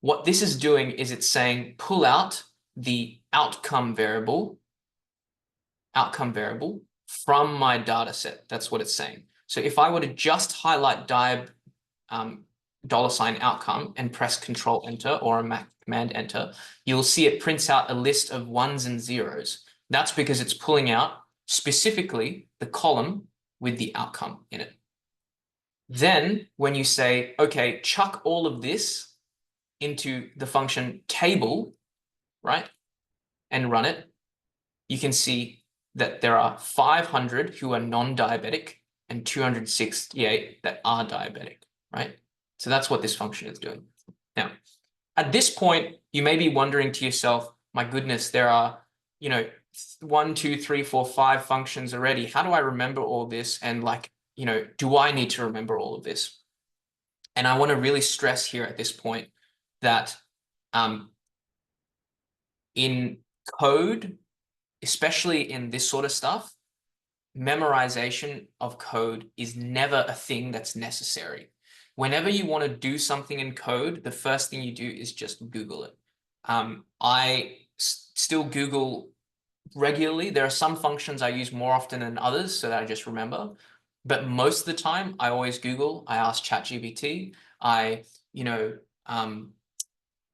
What this is doing is it's saying pull out the outcome variable from my data set. That's what it's saying. So if I were to just highlight $outcome and press Control Enter or a Command Enter, you'll see it prints out a list of 1s and 0s. That's because it's pulling out specifically the column with the outcome in it. Then when you say, okay, chuck all of this into the function table, right, and run it, you can see that there are 500 who are non-diabetic and 268 that are diabetic, right? So that's what this function is doing. Now, at this point, you may be wondering to yourself, my goodness, there are, 1, 2, 3, 4, 5 functions already. How do I remember all this? And do I need to remember all of this? And I want to really stress here at this point that in code, especially in this sort of stuff, memorization of code is never a thing that's necessary. Whenever you want to do something in code, the first thing you do is just Google it. I still Google regularly. There are some functions I use more often than others so that I just remember. But most of the time, I always Google. I ask ChatGPT. I,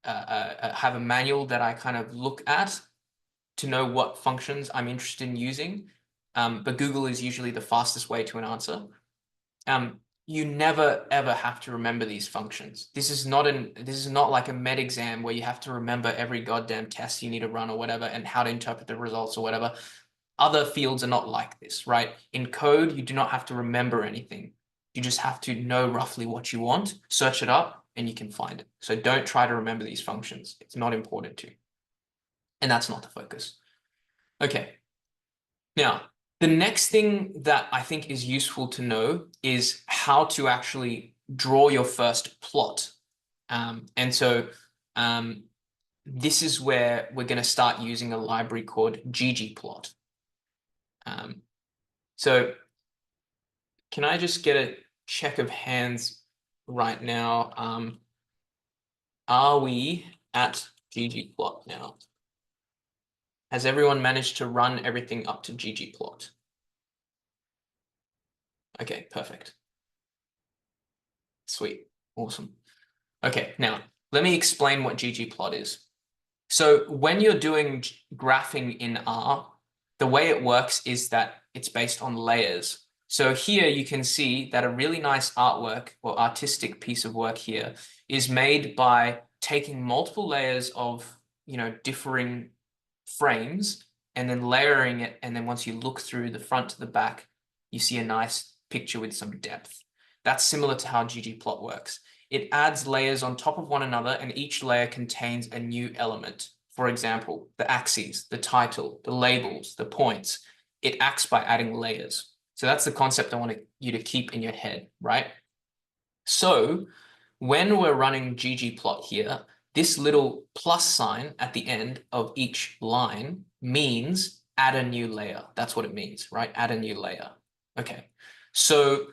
have a manual that I kind of look at to know what functions I'm interested in using. But Google is usually the fastest way to an answer. You never ever have to remember these functions. This is not like a med exam where you have to remember every goddamn test you need to run or whatever and how to interpret the results or whatever. Other fields are not like this, right? In code, you do not have to remember anything. You just have to know roughly what you want, search it up, and you can find it. So don't try to remember these functions. It's not important to. And that's not the focus. Okay. Now, the next thing that I think is useful to know is how to actually draw your first plot. This is where we're going to start using a library called ggplot. So can I just get a check of hands right now? Are we at ggplot now? Has everyone managed to run everything up to ggplot? Okay, perfect. Sweet, awesome. Okay, now let me explain what ggplot is. So when you're doing graphing in R, the way it works is that it's based on layers. So here you can see that a really nice artwork or artistic piece of work here is made by taking multiple layers of, differing frames and then layering it. And then once you look through the front to the back, you see a nice picture with some depth. That's similar to how ggplot works. It adds layers on top of one another and each layer contains a new element. for example, the axes, the title, the labels, the points. It acts by adding layers. So that's the concept I want you to keep in your head, right? So when we're running ggplot here, this little plus sign at the end of each line means add a new layer. That's what it means, right? Add a new layer. Okay. So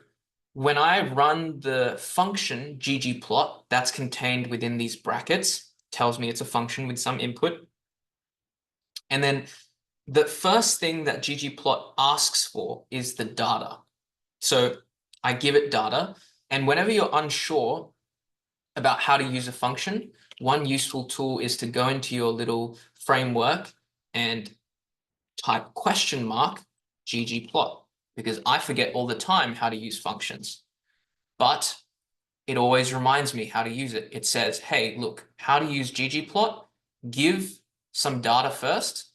when I run the function ggplot that's contained within these brackets, tells me it's a function with some input. And then the first thing that ggplot asks for is the data. So I give it data, and whenever you're unsure about how to use a function, one useful tool is to go into your little framework and type !ggplot, because I forget all the time how to use functions. But it always reminds me how to use it. It says, hey, look, how to use ggplot, give some data first,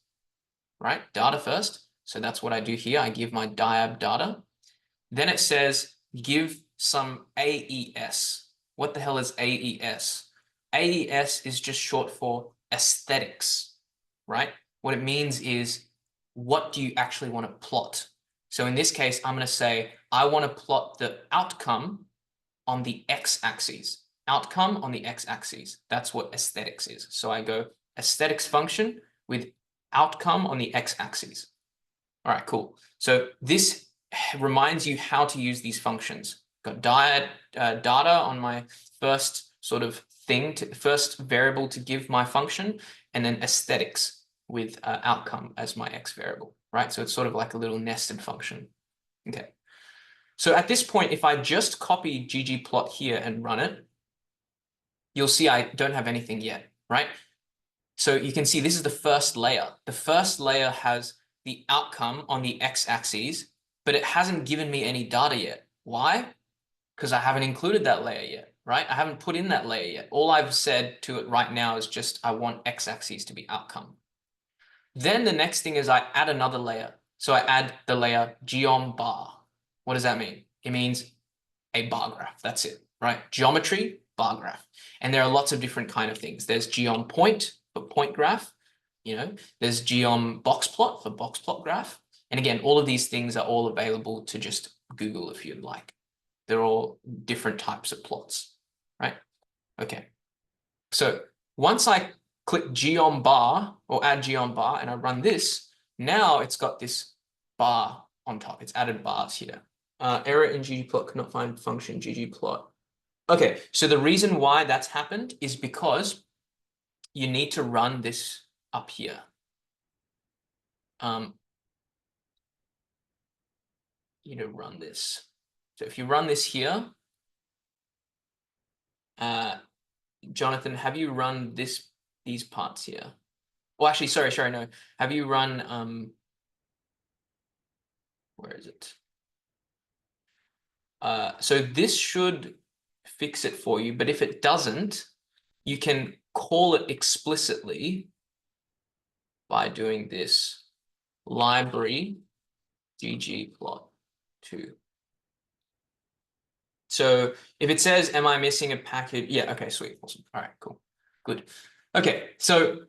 right? Data first. So that's what I do here. I give my diab data. Then it says, give some AES. What the hell is AES? AES is just short for aesthetics, right? What it means is, what do you actually want to plot? So in this case, I'm going to say, I want to plot the outcome on the x-axis. Outcome on the x-axis. That's what aesthetics is. So I go aesthetics function with outcome on the x-axis. All right, cool. So this reminds you how to use these functions. Got data on my first sort of thing, first variable to give my function, and then aesthetics with outcome as my x variable, right? So it's sort of like a little nested function. Okay. So at this point, if I just copy ggplot here and run it, you'll see I don't have anything yet, right? So you can see this is the first layer. The first layer has the outcome on the x-axis, but it hasn't given me any data yet. Why? Because I haven't included that layer yet, right? I haven't put in that layer yet. All I've said to it right now is just, I want x-axis to be outcome. Then the next thing is I add another layer. So I add the layer geom bar. What does that mean? It means a bar graph. That's it, right? Geometry, bar graph. And there are lots of different kind of things. There's geom point for point graph. You know, there's geom box plot for box plot graph. And again, all of these things are all available to just Google if you'd like. They're all different types of plots, right? Okay. So once I click geom bar or add geom bar and I run this, now it's got this bar on top. It's added bars here. Error in ggplot, cannot find function ggplot. Okay, so the reason why that's happened is because you need to run this up here. You know, run this. So if you run this here, Jonathan, have you run these parts here? Oh, actually, sorry, no. Have you run, where is it? So this should fix it for you, but if it doesn't, you can call it explicitly by doing this library ggplot2. So if it says, am I missing a package? Yeah, okay, sweet, awesome. All right, cool, good. Okay, so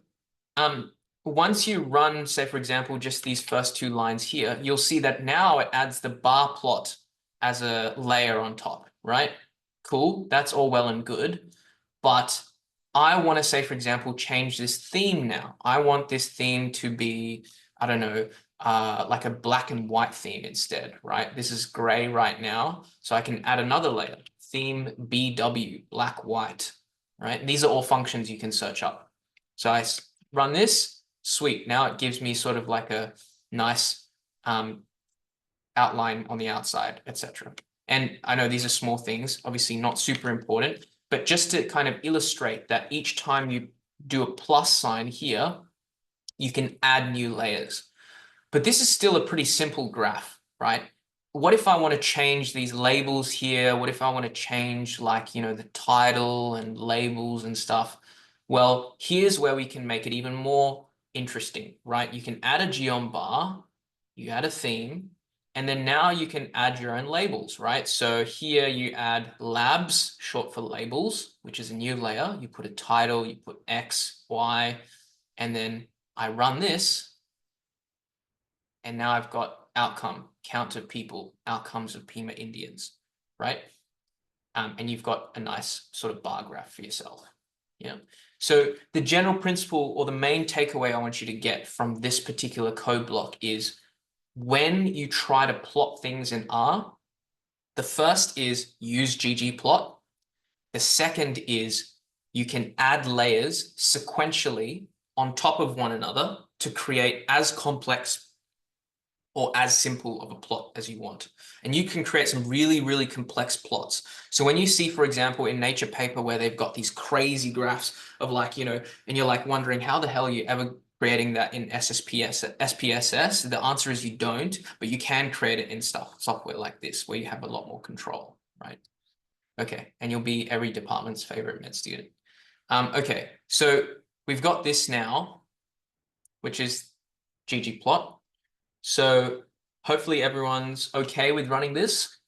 once you run, say, for example, just these first two lines here, you'll see that now it adds the bar plot as a layer on top, right? Cool, that's all well and good. But I want to say, for example, change this theme now. I want this theme to be, I don't know, like a black and white theme instead, right? This is gray right now. So I can add another layer, theme BW, black, white, right? And these are all functions you can search up. So I run this, sweet. Now it gives me sort of like a nice outline on the outside, etc. And I know these are small things, obviously not super important, but just to kind of illustrate that each time you do a plus sign here, you can add new layers. But this is still a pretty simple graph, right? What if I want to change these labels here? What if I want to change, like, you know, the title and labels and stuff? Well, here's where we can make it even more interesting, right? You can add a geom bar, you add a theme, and then now you can add your own labels, right? So here you add labs, short for labels, which is a new layer. You put a title, you put X, Y, and then I run this, and now I've got outcome, count of people, outcomes of Pima Indians, right? And you've got a nice sort of bar graph for yourself. Yeah. So the general principle or the main takeaway I want you to get from this particular code block is when you try to plot things in R, the first is use ggplot. The second is you can add layers sequentially on top of one another to create as complex or as simple of a plot as you want. And you can create some really, really complex plots. So when you see, for example, in Nature paper where they've got these crazy graphs of like, and you're like wondering how the hell are you ever creating that in SPSS? The answer is you don't, but you can create it in software like this where you have a lot more control, right? Okay, and you'll be every department's favorite med student. Okay, so we've got this now, which is ggplot. So hopefully everyone's okay with running this.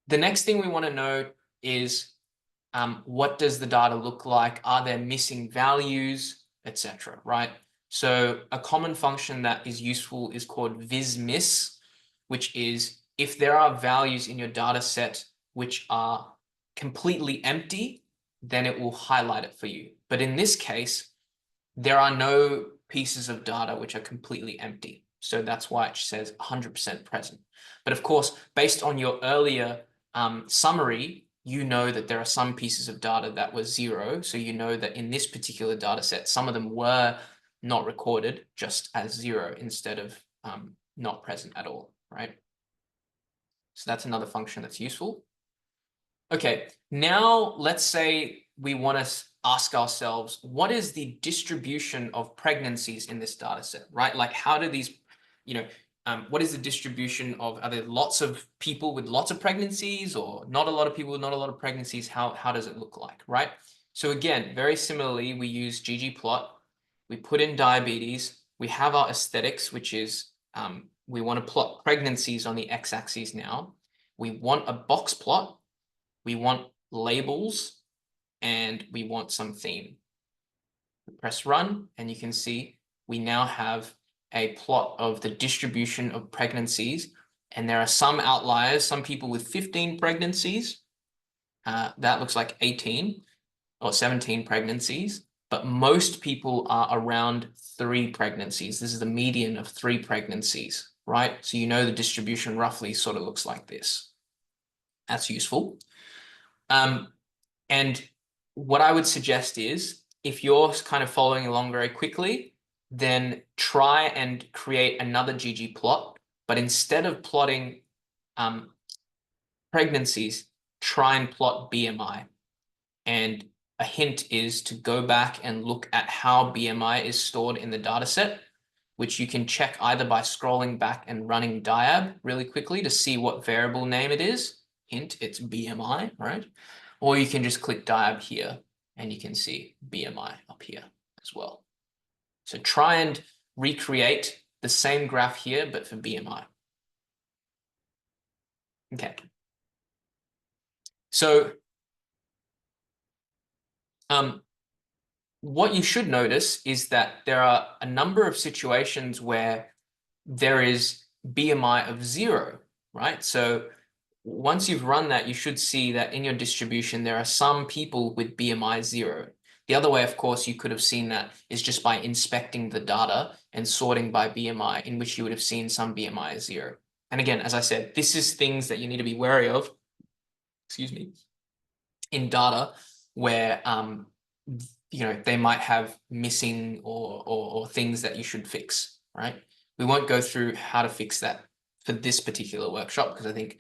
The next thing we want to know is what does the data look like? Are there missing values, etc., right? So a common function that is useful is called vismiss, which is if there are values in your data set which are completely empty, then it will highlight it for you. But in this case, there are no pieces of data which are completely empty. So that's why it says 100% present. But of course, based on your earlier summary, you know that there are some pieces of data that were 0. So you know that in this particular data set, some of them were not recorded just as 0 instead of not present at all, right? So that's another function that's useful. Okay, now let's say we want to ask ourselves, what is the distribution of pregnancies in this data set, right? Like how do these, what is the distribution of, are there lots of people with lots of pregnancies or not a lot of people with not a lot of pregnancies? How does it look like, right? So again, very similarly, we use ggplot, we put in diabetes, we have our aesthetics, which is, we want to plot pregnancies on the x-axis now. We want a box plot, we want labels, and we want some theme. We press run, and you can see we now have a plot of the distribution of pregnancies, and there are some outliers, some people with 15 pregnancies. That looks like 18 or 17 pregnancies, but most people are around 3 pregnancies. This is the median of 3 pregnancies, right? So you know the distribution roughly sort of looks like this. That's useful. And what I would suggest is if you're kind of following along very quickly, then try and create another ggplot, but instead of plotting pregnancies, try and plot BMI. And a hint is to go back and look at how BMI is stored in the data set, which you can check either by scrolling back and running diab really quickly to see what variable name it is. Hint, it's BMI, right? Or you can just click diab here and you can see BMI up here as well. So try and recreate the same graph here, but for BMI. Okay. So what you should notice is that there are a number of situations where there is BMI of 0, right? So once you've run that, you should see that in your distribution, there are some people with BMI 0. The other way, of course, you could have seen that is just by inspecting the data and sorting by BMI, in which you would have seen some BMI as 0. And again, as I said, this is things that you need to be wary of, excuse me, in data where, they might have missing or things that you should fix, right? We won't go through how to fix that for this particular workshop because I think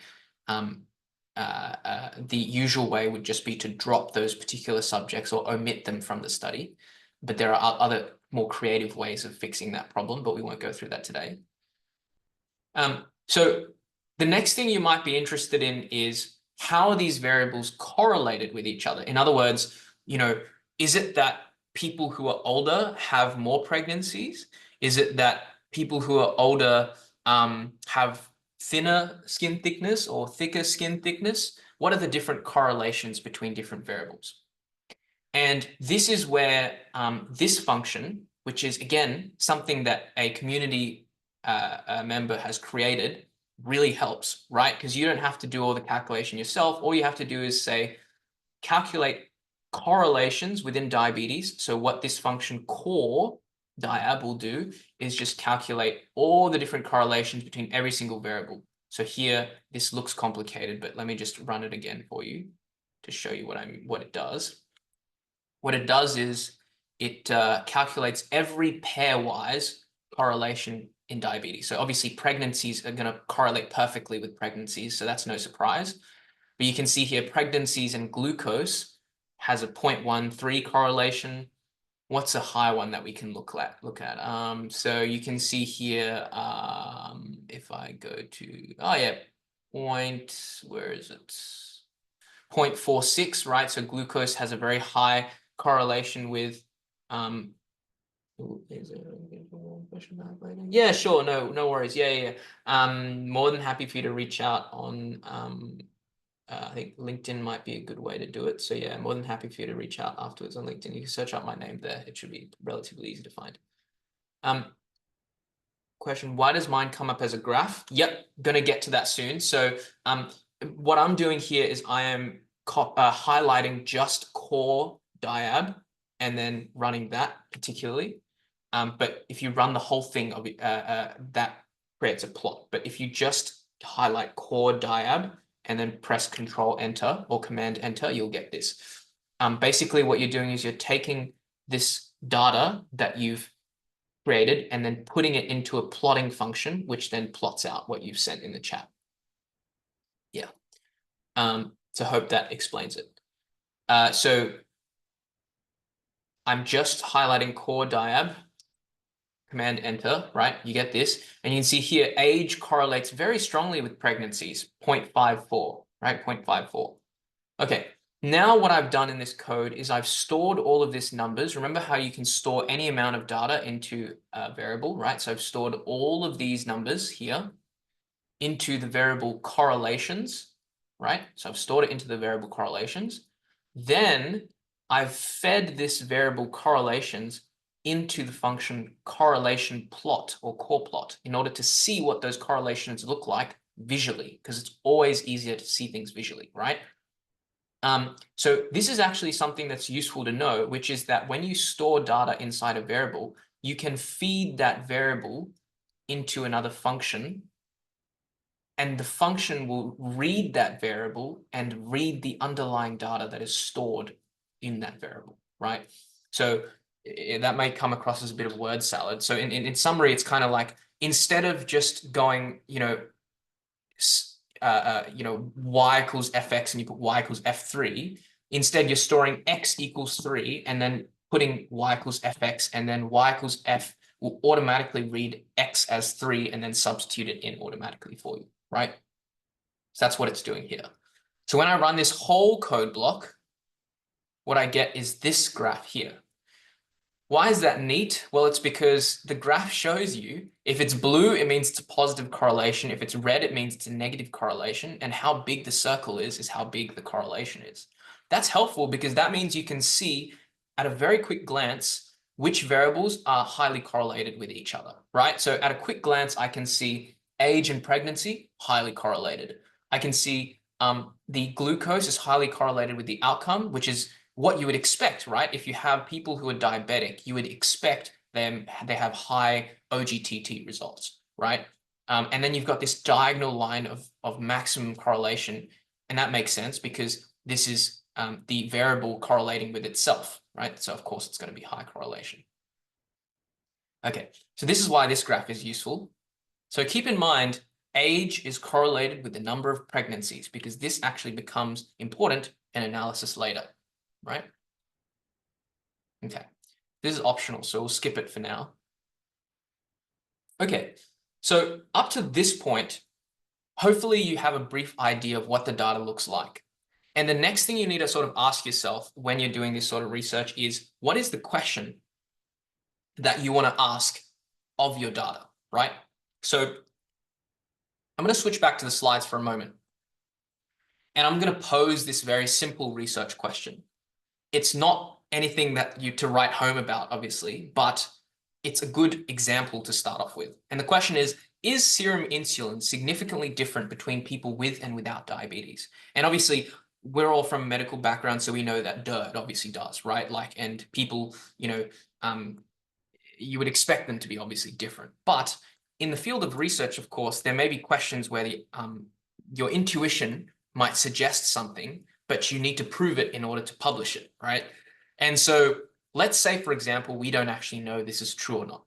the usual way would just be to drop those particular subjects or omit them from the study. But there are other more creative ways of fixing that problem, but we won't go through that today. So the next thing you might be interested in is how are these variables correlated with each other? In other words, is it that people who are older have more pregnancies? Is it that people who are older have thinner skin thickness or thicker skin thickness? What are the different correlations between different variables? And this is where this function, which is, again, something that a community member has created, really helps, right? Because you don't have to do all the calculation yourself. All you have to do is say, calculate correlations within diabetes. So what this function core diab will do is just calculate all the different correlations between every single variable. So here, this looks complicated, but let me just run it again for you to show you what it does. What it does is it calculates every pairwise correlation in diabetes. So obviously pregnancies are going to correlate perfectly with pregnancies, so that's no surprise. But you can see here pregnancies and glucose has a 0.13 correlation. What's a high one that we can look at? So you can see here, if I go to, where is it? 0.46, right? So glucose has a very high correlation with, yeah, sure, no worries. Yeah. More than happy for you to reach out on, I think LinkedIn might be a good way to do it. So yeah, more than happy for you to reach out afterwards on LinkedIn. You can search up my name there. It should be relatively easy to find. Question, why does mine come up as a graph? Yep, gonna get to that soon. So what I'm doing here is I am highlighting just core diab and then running that particularly. But if you run the whole thing of it, that creates a plot. But if you just highlight core diab and then press Control Enter or Command Enter, you'll get this. Basically, what you're doing is you're taking this data that you've created and then putting it into a plotting function, which then plots out what you've sent in the chat. Yeah. So hope that explains it. So I'm just highlighting core diab, Command Enter, right? You get this. And you can see here, age correlates very strongly with pregnancies, 0.54, right? 0.54. Okay. Now what I've done in this code is I've stored all of this numbers. Remember how you can store any amount of data into a variable, right? So I've stored all of these numbers here into the variable correlations, right? So I've stored it into the variable correlations. Then I've fed this variable correlations into the function correlation plot or core plot in order to see what those correlations look like visually, because it's always easier to see things visually, right? So this is actually something that's useful to know, which is that when you store data inside a variable, you can feed that variable into another function, and the function will read that variable and read the underlying data that is stored in that variable, right? So that may come across as a bit of word salad. So in summary, it's kind of like, instead of just going, y equals fx and you put y equals f3, instead you're storing x equals 3 and then putting y equals fx, and then y equals f will automatically read x as 3 and then substitute it in automatically for you, right? So that's what it's doing here. So when I run this whole code block, what I get is this graph here. Why is that neat? Well, it's because the graph shows you, if it's blue, it means it's a positive correlation. If it's red, it means it's a negative correlation. And how big the circle is how big the correlation is. That's helpful because that means you can see at a very quick glance which variables are highly correlated with each other, right? So at a quick glance, I can see age and pregnancy, highly correlated. I can see the glucose is highly correlated with the outcome, which is what you would expect, right? If you have people who are diabetic, you would expect they have high OGTT results, right? And then you've got this diagonal line of maximum correlation, and that makes sense because this is the variable correlating with itself, right? So of course it's going to be high correlation. Okay, so this is why this graph is useful. So keep in mind, age is correlated with the number of pregnancies because this actually becomes important in analysis later. Right? Okay, this is optional, so we'll skip it for now. Okay, so up to this point, hopefully you have a brief idea of what the data looks like. And the next thing you need to sort of ask yourself when you're doing this sort of research is, what is the question that you want to ask of your data, right? So I'm going to switch back to the slides for a moment. And I'm going to pose this very simple research question. It's not anything that to write home about, obviously, but it's a good example to start off with. And the question is serum insulin significantly different between people with and without diabetes? And obviously, we're all from a medical background, so we know that it obviously does, right? Like, and people, you would expect them to be obviously different. But in the field of research, of course, there may be questions where your intuition might suggest something, but you need to prove it in order to publish it, right? And so let's say, for example, we don't actually know this is true or not.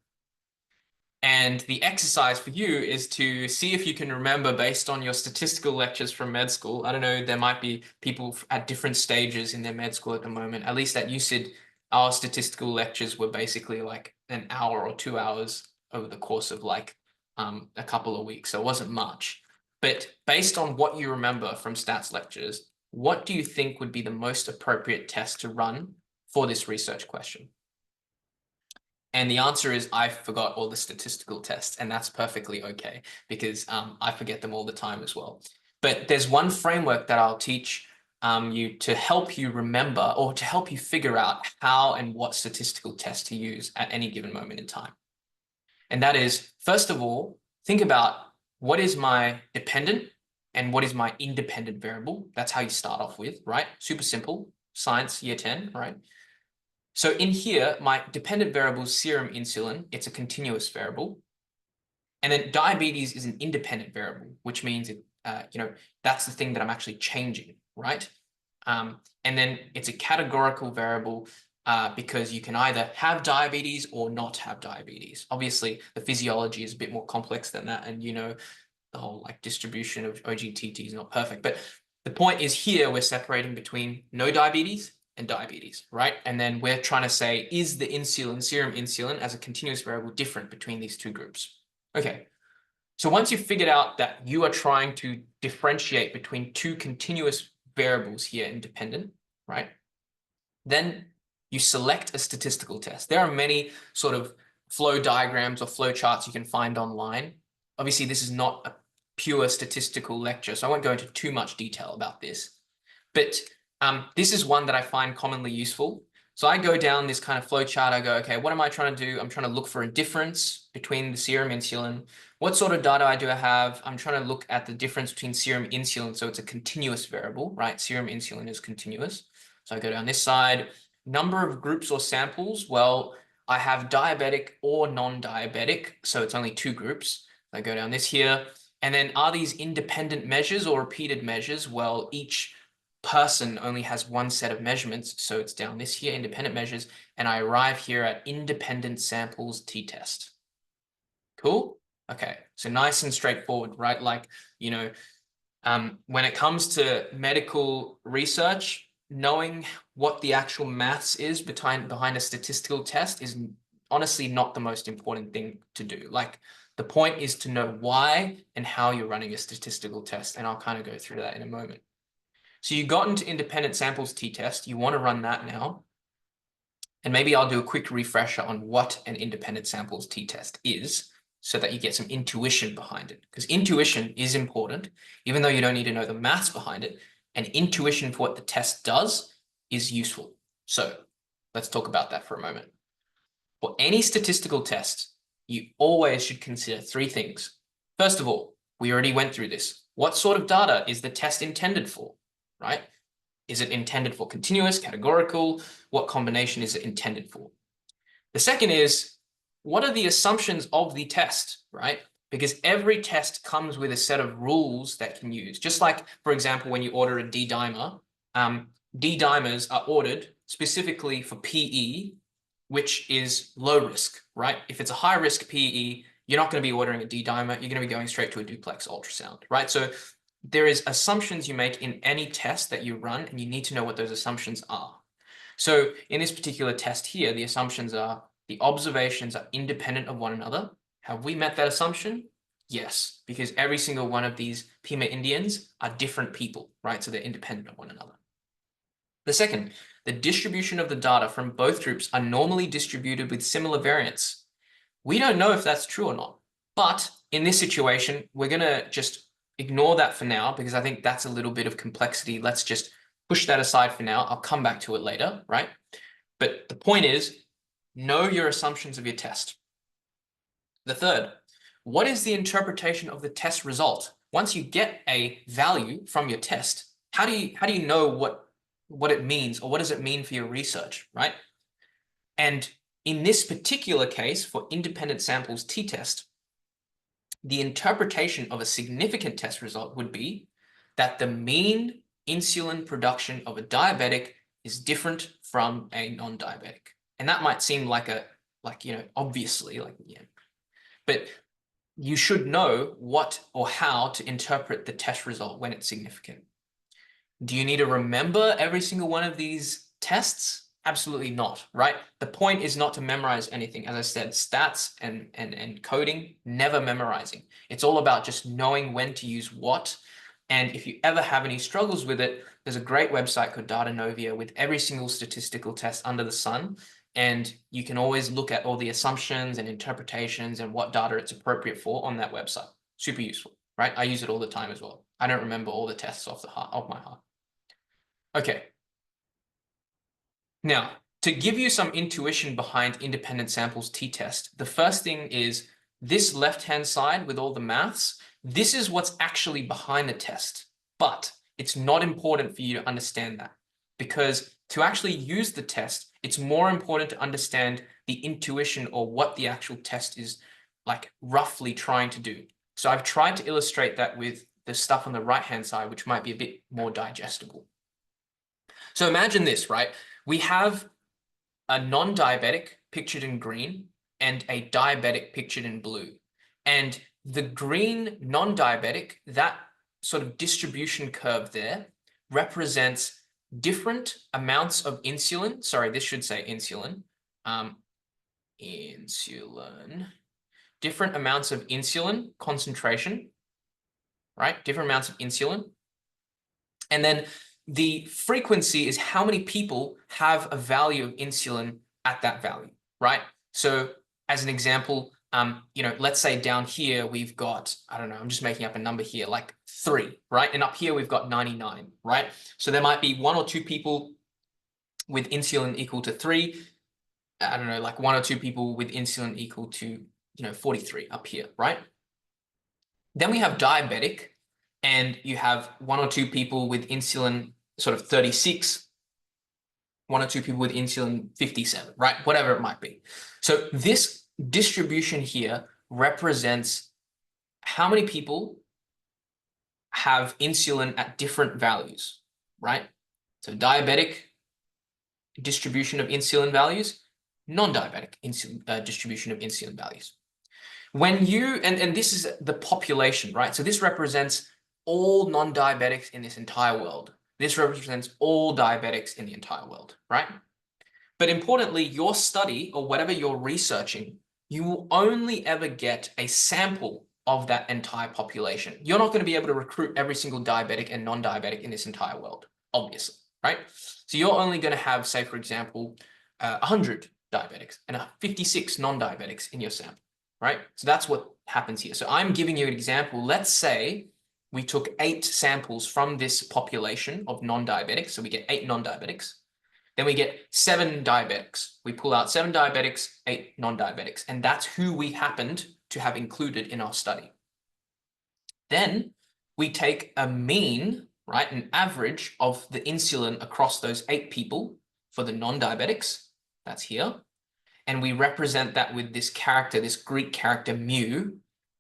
And the exercise for you is to see if you can remember, based on your statistical lectures from med school. I don't know, there might be people at different stages in their med school at the moment. At least at UCID, our statistical lectures were basically like an hour or 2 hours over the course of like a couple of weeks. So it wasn't much. But based on what you remember from stats lectures, what do you think would be the most appropriate test to run for this research question? And the answer is, I forgot all the statistical tests, and that's perfectly okay, because I forget them all the time as well. But there's one framework that I'll teach you to help you remember, or to help you figure out how and what statistical test to use at any given moment in time. And that is, first of all, think about what is my dependent and what is my independent variable. That's how you start off with, right? Super simple, science, year 10, right? So in here, my dependent variable is serum insulin. It's a continuous variable. And then diabetes is an independent variable, which means that's the thing that I'm actually changing, right? And then it's a categorical variable because you can either have diabetes or not have diabetes. Obviously, the physiology is a bit more complex than that, and the whole like distribution of OGTT is not perfect. But the point is, here we're separating between no diabetes and diabetes, right? And then we're trying to say, is the insulin, serum insulin, as a continuous variable different between these two groups? Okay, so once you've figured out that you are trying to differentiate between two continuous variables here, independent, right? Then you select a statistical test. There are many sort of flow diagrams or flow charts you can find online. Obviously, this is not a pure statistical lecture, so I won't go into too much detail about this. But this is one that I find commonly useful. So I go down this kind of flow chart. I go, okay, what am I trying to do? I'm trying to look for a difference between the serum insulin. What sort of data do I have? I'm trying to look at the difference between serum insulin. So it's a continuous variable, right? Serum insulin is continuous. So I go down this side. Number of groups or samples. Well, I have diabetic or non-diabetic. So it's only 2 groups. I go down this here. And then are these independent measures or repeated measures? Well, each person only has one set of measurements, so it's down this here, independent measures, and I arrive here at independent samples t-test. Cool? Okay, so nice and straightforward, right? Like, when it comes to medical research, knowing what the actual maths is behind a statistical test is honestly not the most important thing to do. Like, the point is to know why and how you're running a statistical test, and I'll kind of go through that in a moment. So you got into independent samples t-test, you want to run that now. And maybe I'll do a quick refresher on what an independent samples t-test is, so that you get some intuition behind it. Because intuition is important, even though you don't need to know the maths behind it, and intuition for what the test does is useful. So let's talk about that for a moment. For any statistical test, you always should consider 3 things. First of all, we already went through this. What sort of data is the test intended for? Right? Is it intended for continuous, categorical? What combination is it intended for? The second is, what are the assumptions of the test, right? Because every test comes with a set of rules that can use. Just like, for example, when you order a D-dimer, D-dimers are ordered specifically for PE, which is low risk, right? If it's a high risk PE, you're not going to be ordering a D-dimer. You're going to be going straight to a duplex ultrasound, right? So there is assumptions you make in any test that you run, and you need to know what those assumptions are. So in this particular test here, the assumptions are the observations are independent of one another. Have we met that assumption? Yes, because every single one of these Pima Indians are different people, right? So they're independent of one another. The second, the distribution of the data from both groups are normally distributed with similar variance. We don't know if that's true or not, but in this situation, we're going to just ignore that for now, because I think that's a little bit of complexity. Let's just push that aside for now. I'll come back to it later, right? But the point is, know your assumptions of your test. The third, what is the interpretation of the test result? Once you get a value from your test, how do you know what it means, or what does it mean for your research, right? And in this particular case, for independent samples t-test, the interpretation of a significant test result would be that the mean insulin production of a diabetic is different from a non-diabetic. And that might seem like obviously, but you should know what or how to interpret the test result when it's significant. Do you need to remember every single one of these tests? Absolutely not, right? The point is not to memorize anything. As I said, stats and coding, never memorizing. It's all about just knowing when to use what. And if you ever have any struggles with it, there's a great website called Datanovia with every single statistical test under the sun. And you can always look at all the assumptions and interpretations and what data it's appropriate for on that website. Super useful, right? I use it all the time as well. I don't remember all the tests off my heart. Okay. Now, to give you some intuition behind independent samples t-test, the first thing is this left-hand side with all the maths. This is what's actually behind the test, but it's not important for you to understand that, because to actually use the test, it's more important to understand the intuition, or what the actual test is like roughly trying to do. So I've tried to illustrate that with the stuff on the right-hand side, which might be a bit more digestible. So imagine this, right? We have a non-diabetic pictured in green and a diabetic pictured in blue. And the green non-diabetic, that sort of distribution curve there, represents different amounts of insulin. Sorry, this should say insulin. Different amounts of insulin concentration, right? Different amounts of insulin. And then the frequency is how many people have a value of insulin at that value, right? So as an example, let's say down here we've got, I don't know, I'm just making up a number here, like 3, right? And up here we've got 99, right? So there might be 1 or 2 people with insulin equal to 3. I don't know, like 1 or 2 people with insulin equal to, 43 up here, right? Then we have diabetic, and you have 1 or 2 people with insulin sort of 36, 1 or 2 people with insulin 57, right? Whatever it might be. So this distribution here represents how many people have insulin at different values, right? So diabetic distribution of insulin values, non-diabetic distribution of insulin values. When you, and this is the population, right? So this represents all non-diabetics in this entire world. This represents all diabetics in the entire world, right? But importantly, your study, or whatever you're researching, you will only ever get a sample of that entire population. You're not going to be able to recruit every single diabetic and non-diabetic in this entire world, obviously, right? So you're only going to have, say, for example, 100 diabetics and 56 non-diabetics in your sample, right? So that's what happens here. So I'm giving you an example. Let's say we took 8 samples from this population of non-diabetics. So we get 8 non-diabetics. Then we get 7 diabetics. We pull out 7 diabetics, 8 non-diabetics. And that's who we happened to have included in our study. Then we take a mean, right, an average of the insulin across those 8 people for the non-diabetics. That's here. And we represent that with this character, this Greek character mu.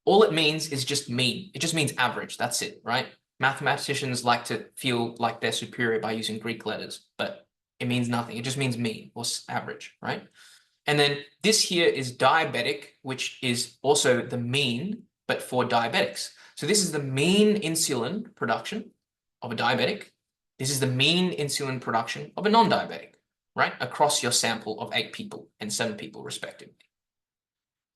All it means is just mean. It just means average. That's it, right? Mathematicians like to feel like they're superior by using Greek letters, but it means nothing. It just means mean or average, right? And then this here is diabetic, which is also the mean, but for diabetics. So this is the mean insulin production of a diabetic. This is the mean insulin production of a non-diabetic, right? Across your sample of 8 people and 7 people respectively.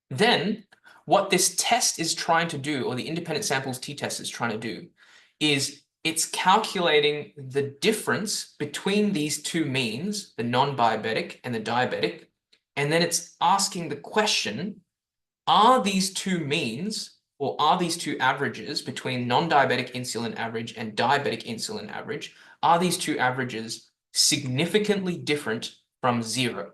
Then what this test is trying to do, or the independent samples t-test is trying to do, is it's calculating the difference between these 2 means, the non-diabetic and the diabetic, and then it's asking the question, are these 2 means, or are these 2 averages between non-diabetic insulin average and diabetic insulin average, are these 2 averages significantly different from 0.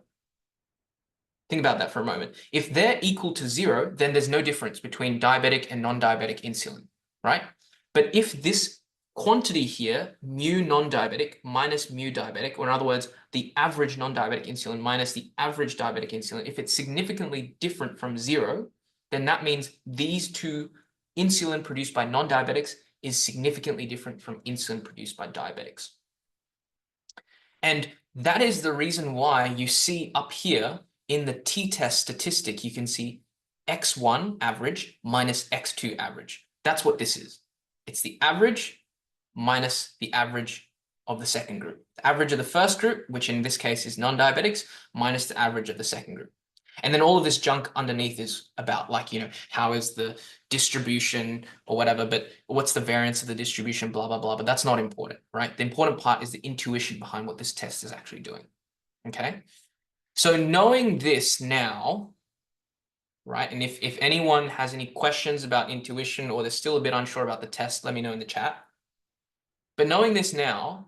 Think about that for a moment. If they're equal to 0, then there's no difference between diabetic and non-diabetic insulin, right? But if this quantity here, mu non-diabetic minus mu diabetic, or in other words, the average non-diabetic insulin minus the average diabetic insulin, if it's significantly different from 0, then that means these two insulin produced by non-diabetics is significantly different from insulin produced by diabetics. And that is the reason why you see up here in the t-test statistic, you can see x1 average minus x2 average. That's what this is. It's the average minus the average of the second group. The average of the first group, which in this case is non-diabetics, minus the average of the second group. And then all of this junk underneath is about, like, you know, how is the distribution or whatever, but what's the variance of the distribution, blah, blah, blah. But that's not important, right? The important part is the intuition behind what this test is actually doing. Okay. So knowing this now, right? And if anyone has any questions about intuition or they're still a bit unsure about the test, let me know in the chat. But knowing this now,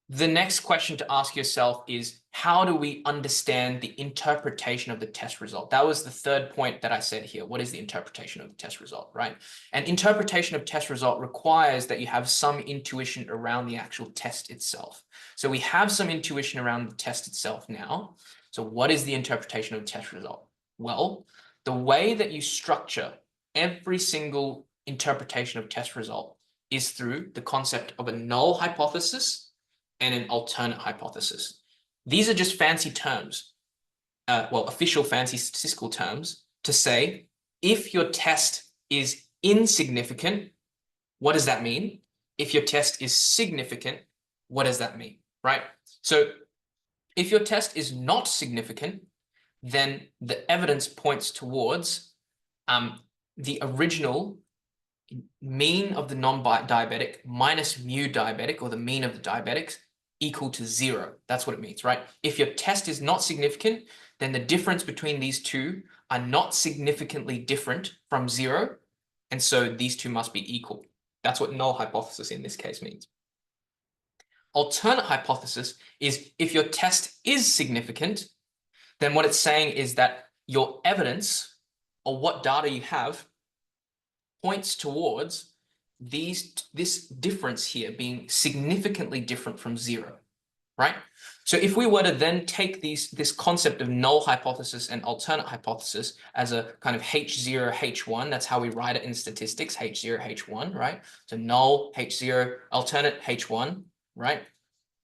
the next question to ask yourself is, how do we understand the interpretation of the test result? That was the third point that I said here. What is the interpretation of the test result, right? And interpretation of test result requires that you have some intuition around the actual test itself. So we have some intuition around the test itself now. So what is the interpretation of the test result? Well, the way that you structure every single interpretation of test result is through the concept of a null hypothesis and an alternate hypothesis. These are just fancy terms, well, official fancy statistical terms to say, if your test is insignificant, what does that mean? If your test is significant, what does that mean, right? So if your test is not significant, then the evidence points towards the original mean of the non-diabetic minus mu diabetic, or the mean of the diabetics, equal to 0. That's what it means, right? If your test is not significant, then the difference between these two are not significantly different from 0. And so these two must be equal. That's what null hypothesis in this case means. Alternate hypothesis is, if your test is significant, then what it's saying is that your evidence, or what data you have, points towards this difference here being significantly different from 0, right? So if we were to then take this concept of null hypothesis and alternate hypothesis as a kind of H0, H1, that's how we write it in statistics, H0, H1, right? So null, H0, alternate, H1, right?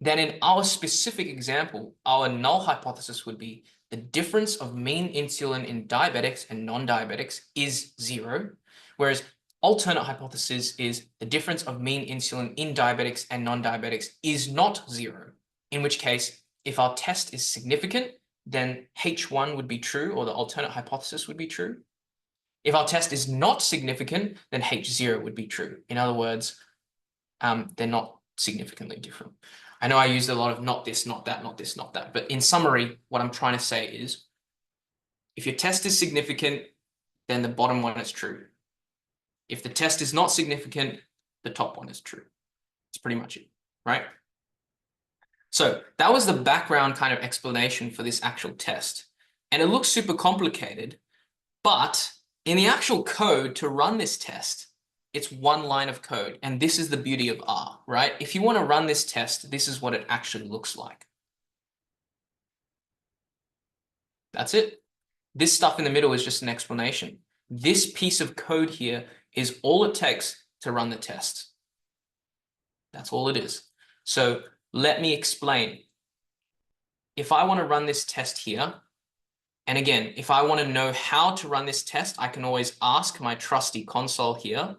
Then in our specific example, our null hypothesis would be the difference of mean insulin in diabetics and non-diabetics is 0, whereas alternate hypothesis is the difference of mean insulin in diabetics and non-diabetics is not 0, in which case, if our test is significant, then H1 would be true, or the alternate hypothesis would be true. If our test is not significant, then H0 would be true. In other words, they're not significantly different. I know I used a lot of not this, not that, not this, not that. But in summary, what I'm trying to say is, if your test is significant, then the bottom one is true. If the test is not significant, the top one is true. That's pretty much it, right? So that was the background kind of explanation for this actual test. And it looks super complicated, but in the actual code to run this test, it's one line of code. And this is the beauty of R, right? If you want to run this test, this is what it actually looks like. That's it. This stuff in the middle is just an explanation. This piece of code here is all it takes to run the test. That's all it is. So let me explain. If I want to run this test here, and again, if I want to know how to run this test, I can always ask my trusty console here,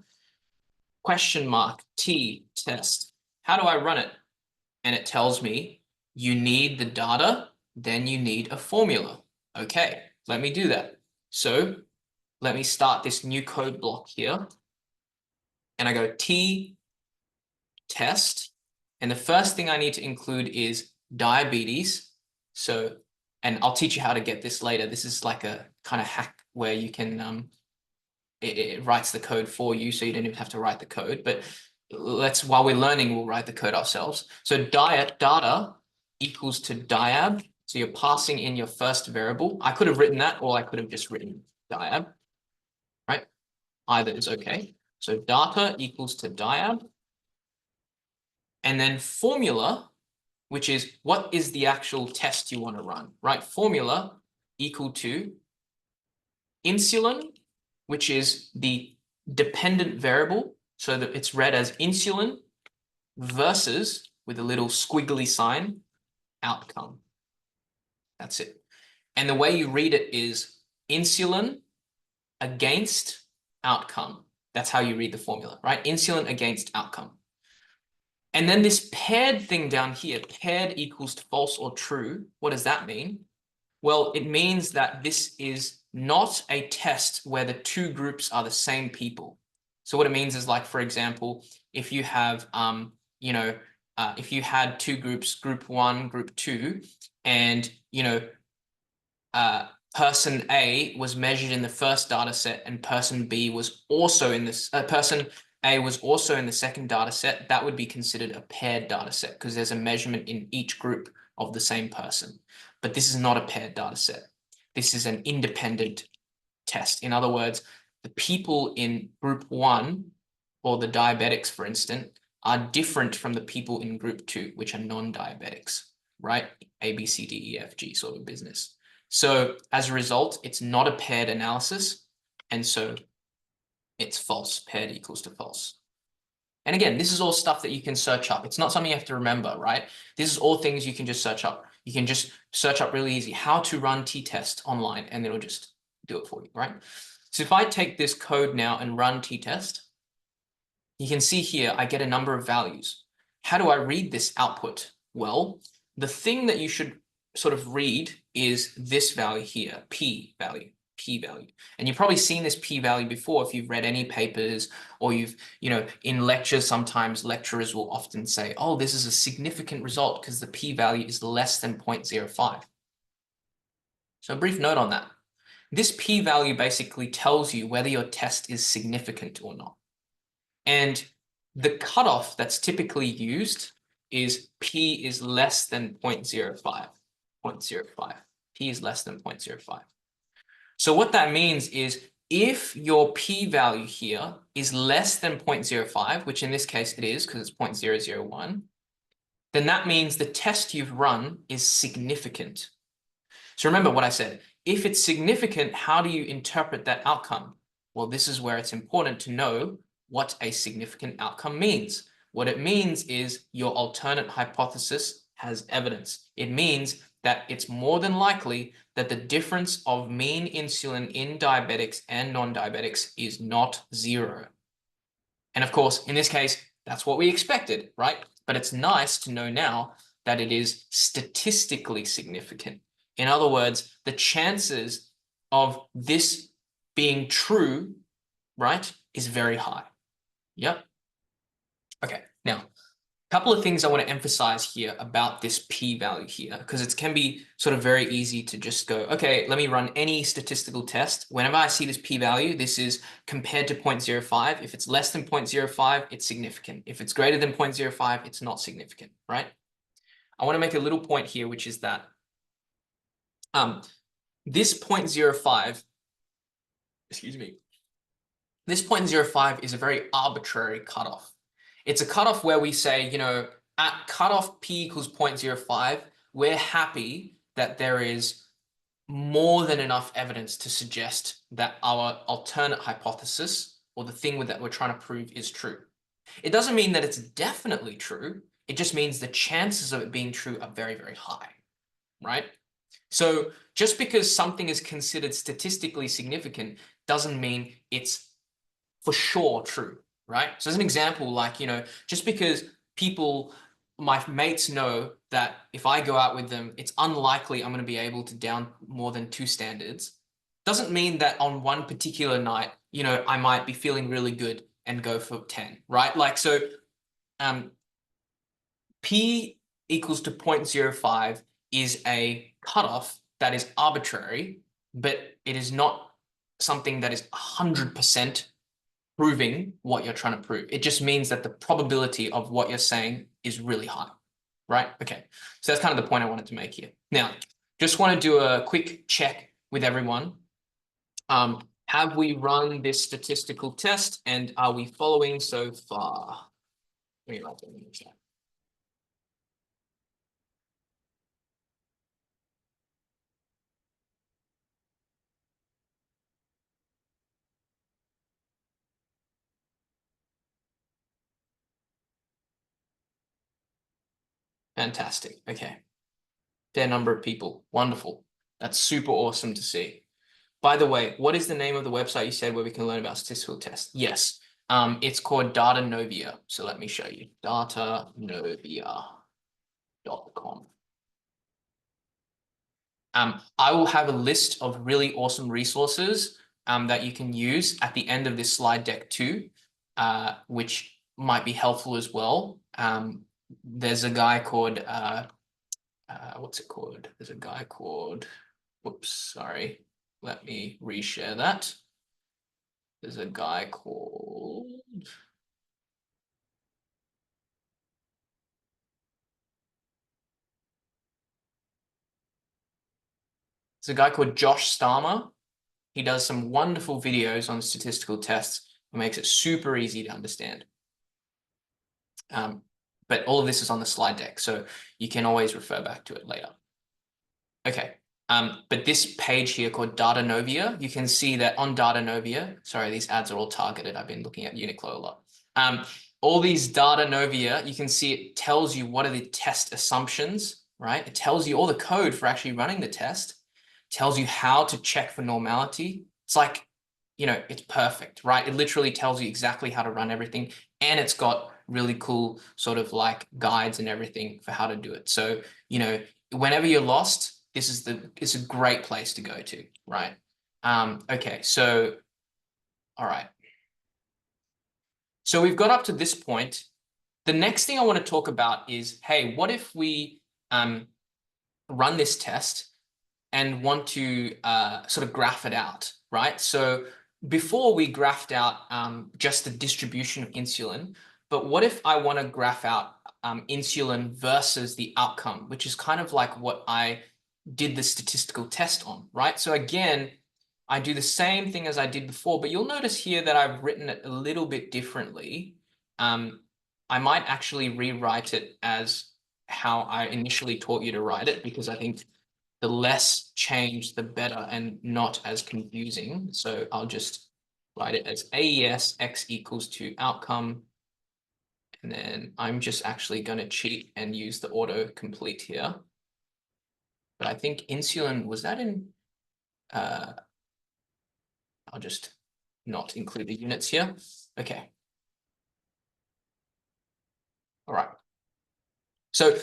$t test. How do I run it? And it tells me you need the data, then you need a formula. Okay, let me do that. So let me start this new code block here. And I go t test. And the first thing I need to include is diabetes. So, and I'll teach you how to get this later. This is like a kind of hack where you can, it writes the code for you, so you don't even have to write the code. But while we're learning, we'll write the code ourselves. So data equals to diab So you're passing in your first variable. I could have written that, or I could have just written diab, right? Either is okay. So data equals to diab. And then formula, which is what is the actual test you want to run, right? Formula equal to insulin, which is the dependent variable, so that it's read as insulin versus, with a little squiggly sign, outcome. That's it. And the way you read it is insulin against outcome. That's how you read the formula, right? Insulin against outcome. And then this paired thing down here, paired equals to false or true. What does that mean? Well, it means that this is not a test where the two groups are the same people. So what it means is, like, for example, if you have, if you had two groups, group 1, group 2, and, person A was measured in the first data set and person B was also in this, person A was also in the second data set, that would be considered a paired data set because there's a measurement in each group of the same person. But this is not a paired data set. This is an independent test. In other words, the people in group 1, or the diabetics, for instance, are different from the people in group 2, which are non-diabetics, right? A, B, C, D, E, F, G sort of business. So as a result, it's not a paired analysis. And so it's false. Paired equals to false. And again, this is all stuff that you can search up. It's not something you have to remember, right? This is all things you can just search up. You can just search up really easy how to run t-test online, and it'll just do it for you, right? So if I take this code now and run t-test, you can see here I get a number of values. How do I read this output? Well, the thing that you should sort of read is this value here, p value. And you've probably seen this p-value before if you've read any papers, or you've, in lectures, sometimes lecturers will often say, oh, this is a significant result because the p-value is less than 0.05. So a brief note on that. This p-value basically tells you whether your test is significant or not. And the cutoff that's typically used is p is less than 0.05. P is less than 0.05. So what that means is if your p-value here is less than 0.05, which in this case it is because it's 0.001, then that means the test you've run is significant. So remember what I said. If it's significant, how do you interpret that outcome? Well, this is where it's important to know what a significant outcome means. What it means is your alternate hypothesis has evidence. It means that it's more than likely that the difference of mean insulin in diabetics and non-diabetics is not 0. And of course, in this case, that's what we expected, right? But it's nice to know now that it is statistically significant. In other words, the chances of this being true, right, is very high. Yep. Okay, now, a couple of things I want to emphasize here about this p-value here, because it can be sort of very easy to just go, okay, let me run any statistical test. Whenever I see this p-value, this is compared to 0.05. If it's less than 0.05, it's significant. If it's greater than 0.05, it's not significant, right? I want to make a little point here, which is that this 0.05, excuse me, this 0.05 is a very arbitrary cutoff. It's a cutoff where we say, at cutoff p equals 0.05, we're happy that there is more than enough evidence to suggest that our alternate hypothesis, or the thing that we're trying to prove, is true. It doesn't mean that it's definitely true. It just means the chances of it being true are very, very high, right? So just because something is considered statistically significant doesn't mean it's for sure true, right? So as an example, like, just because my mates know that if I go out with them, it's unlikely I'm going to be able to down more than 2 standards, doesn't mean that on one particular night, I might be feeling really good and go for 10, right? Like, so p equals to 0.05 is a cutoff that is arbitrary, but it is not something that is 100% proving what you're trying to prove. It just means that the probability of what you're saying is really high, right? Okay, so that's kind of the point I wanted to make here. Now, just want to do a quick check with everyone. Have we run this statistical test and are we following so far? Let me write that in the chat. Fantastic. Okay. Fair number of people. Wonderful. That's super awesome to see. By the way, what is the name of the website you said where we can learn about statistical tests? Yes. It's called Datanovia. So let me show you. Datanovia.com. I will have a list of really awesome resources that you can use at the end of this slide deck too, which might be helpful as well. There's a guy called, what's it called? There's a guy called, whoops, sorry. Let me reshare that. There's a guy called, Josh Starmer. He does some wonderful videos on statistical tests and makes it super easy to understand. But all of this is on the slide deck, so you can always refer back to it later. Okay, but this page here called Datanovia, you can see that on Datanovia, sorry, these ads are all targeted. I've been looking at Uniqlo a lot. All these Datanovia, you can see it tells you what are the test assumptions, right? It tells you all the code for actually running the test, tells you how to check for normality. It's like, you know, it's perfect, right? It literally tells you exactly how to run everything, and it's got really cool sort of like guides and everything for how to do it. So, you know, whenever you're lost, it's a great place to go to, right? Okay, so, all right. So we've got up to this point. The next thing I want to talk about is, hey, what if we run this test and want to sort of graph it out, right? So before we graphed out just the distribution of insulin, but what if I want to graph out insulin versus the outcome, which is kind of like what I did the statistical test on, right? So again, I do the same thing as I did before, but you'll notice here that I've written it a little bit differently. I might actually rewrite it as how I initially taught you to write it, because I think the less change, the better, and not as confusing. So I'll just write it as AES X equals to outcome. And then I'm just actually going to cheat and use the auto-complete here. But I think insulin, was that in, I'll just not include the units here. Okay. All right. So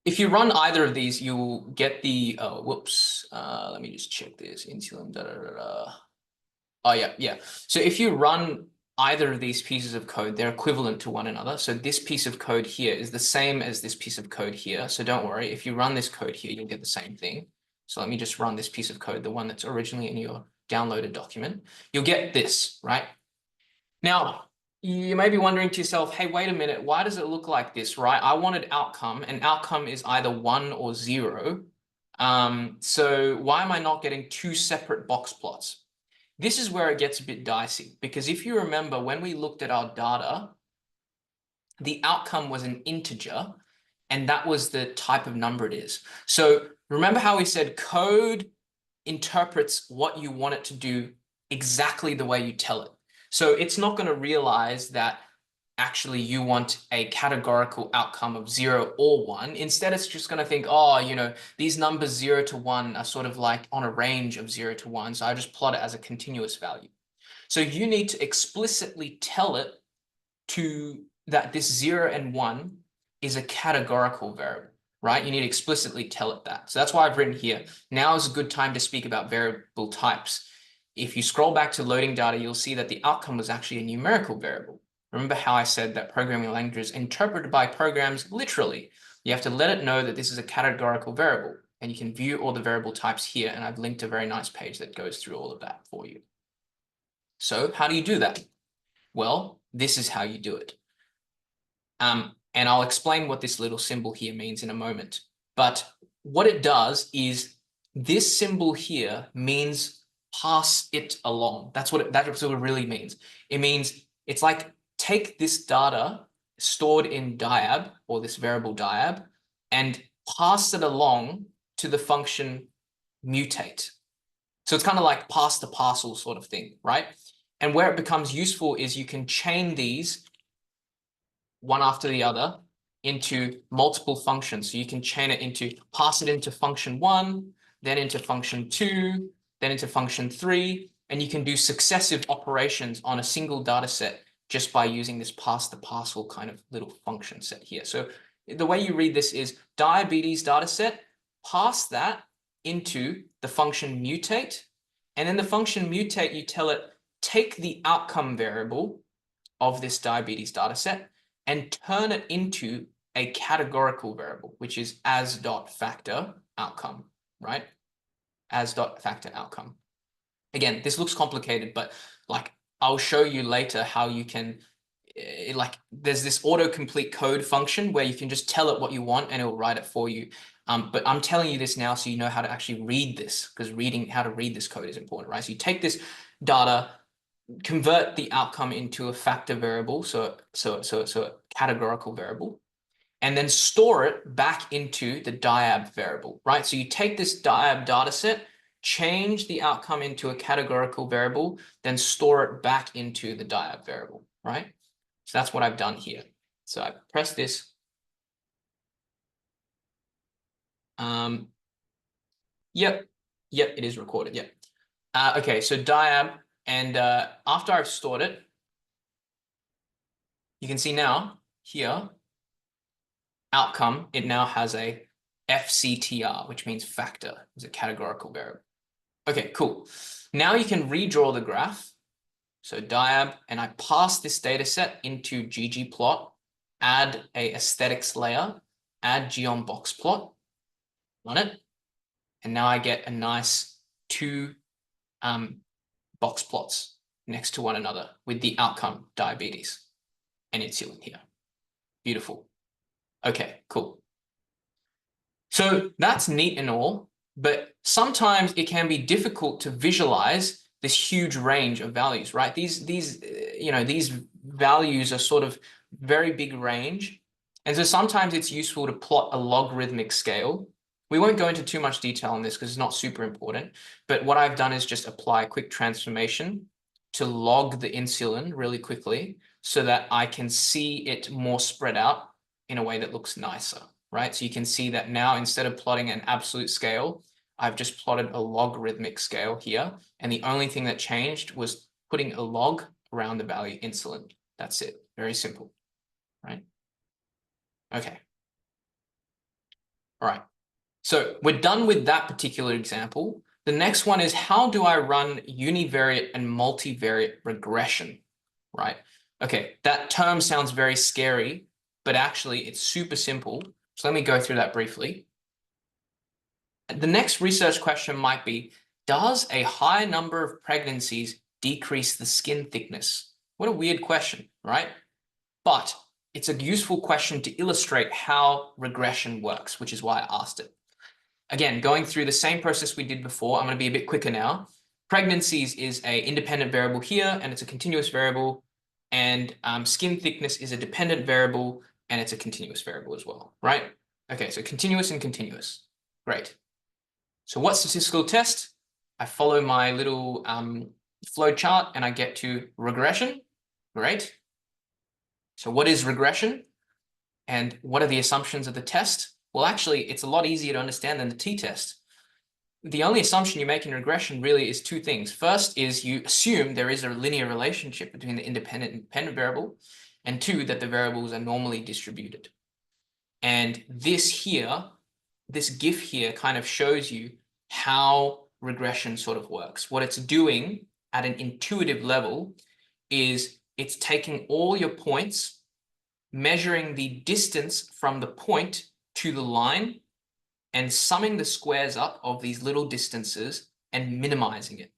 if you run either of these, you'll get the, oh, whoops. Let me just check this, insulin, da, da, da, da. Oh, yeah. So if you run either of these pieces of code, they're equivalent to one another. So this piece of code here is the same as this piece of code here. So don't worry, if you run this code here, you'll get the same thing. So let me just run this piece of code, the one that's originally in your downloaded document. You'll get this, right? Now, you may be wondering to yourself, hey, wait a minute, why does it look like this, right? I wanted outcome, and outcome is either 1 or 0. So why am I not getting two separate box plots? This is where it gets a bit dicey, because if you remember when we looked at our data, the outcome was an integer, and that was the type of number it is. So remember how we said code interprets what you want it to do exactly the way you tell it. So it's not going to realize that actually you want a categorical outcome of 0 or 1. Instead, it's just going to think, oh, you know, these numbers 0 to 1 are sort of like on a range of 0 to 1. So I just plot it as a continuous value. So you need to explicitly tell it that this 0 and 1 is a categorical variable, right? You need to explicitly tell it that. So that's why I've written here, now is a good time to speak about variable types. If you scroll back to loading data, you'll see that the outcome was actually a numerical variable. Remember how I said that programming languages interpreted by programs literally. You have to let it know that this is a categorical variable, and you can view all the variable types here, and I've linked a very nice page that goes through all of that for you. So how do you do that? Well, this is how you do it. And I'll explain what this little symbol here means in a moment. But what it does is this symbol here means pass it along. That's what it really means. It means it's like take this data stored in diab, or this variable diab, and pass it along to the function mutate. So it's kind of like pass the parcel sort of thing, right? And where it becomes useful is you can chain these one after the other into multiple functions. So you can chain it into, pass it into function 1, then into function 2, then into function 3, and you can do successive operations on a single data set just by using this pass the parcel kind of little function set here. So the way you read this is diabetes data set, pass that into the function mutate, and then the function mutate, you tell it, take the outcome variable of this diabetes data set and turn it into a categorical variable, which is as.factor outcome, right? As.factor outcome. Again, this looks complicated, but like I'll show you later how you can, like there's this autocomplete code function where you can just tell it what you want and it'll write it for you. But I'm telling you this now so you know how to actually read this, because how to read this code is important, right? So you take this data, convert the outcome into a factor variable, so a categorical variable, and then store it back into the diab variable, right? So you take this diab data set, change the outcome into a categorical variable, then store it back into the diab variable, right? So that's what I've done here. So I press this. Yep, it is recorded, yep. Okay, so diab, and after I've stored it, you can see now here, outcome, it now has a FCTR, which means factor, is a categorical variable. Okay, cool. Now you can redraw the graph. So diab, and I pass this data set into ggplot, add a aesthetics layer, add geonboxplot, run it, and now I get a nice 2 box plots next to one another with the outcome diabetes and insulin here. Beautiful. Okay, cool. So that's neat and all, but sometimes it can be difficult to visualize this huge range of values, right? These values are sort of very big range. And so sometimes it's useful to plot a logarithmic scale. We won't go into too much detail on this because it's not super important, but what I've done is just apply a quick transformation to log the insulin really quickly so that I can see it more spread out in a way that looks nicer, right? So you can see that now instead of plotting an absolute scale, I've just plotted a logarithmic scale here. And the only thing that changed was putting a log around the value insulin. That's it. Very simple, right? Okay. All right. So we're done with that particular example. The next one is, how do I run univariate and multivariate regression, right? Okay, that term sounds very scary, but actually it's super simple. So let me go through that briefly. The next research question might be, does a high number of pregnancies decrease the skin thickness? What a weird question, right? But it's a useful question to illustrate how regression works, which is why I asked it. Again, going through the same process we did before, I'm going to be a bit quicker now. Pregnancies is an independent variable here, and it's a continuous variable. And skin thickness is a dependent variable, and it's a continuous variable as well, right? Okay, so continuous and continuous. Great. So what statistical test? I follow my little flow chart, and I get to regression. Great. So what is regression? And what are the assumptions of the test? Well, actually, it's a lot easier to understand than the t-test. The only assumption you make in regression really is 2 things. First is you assume there is a linear relationship between the independent and dependent variable, and 2, that the variables are normally distributed. And this GIF here kind of shows you how regression sort of works. What it's doing at an intuitive level is it's taking all your points, measuring the distance from the point to the line, and summing the squares up of these little distances and minimizing it.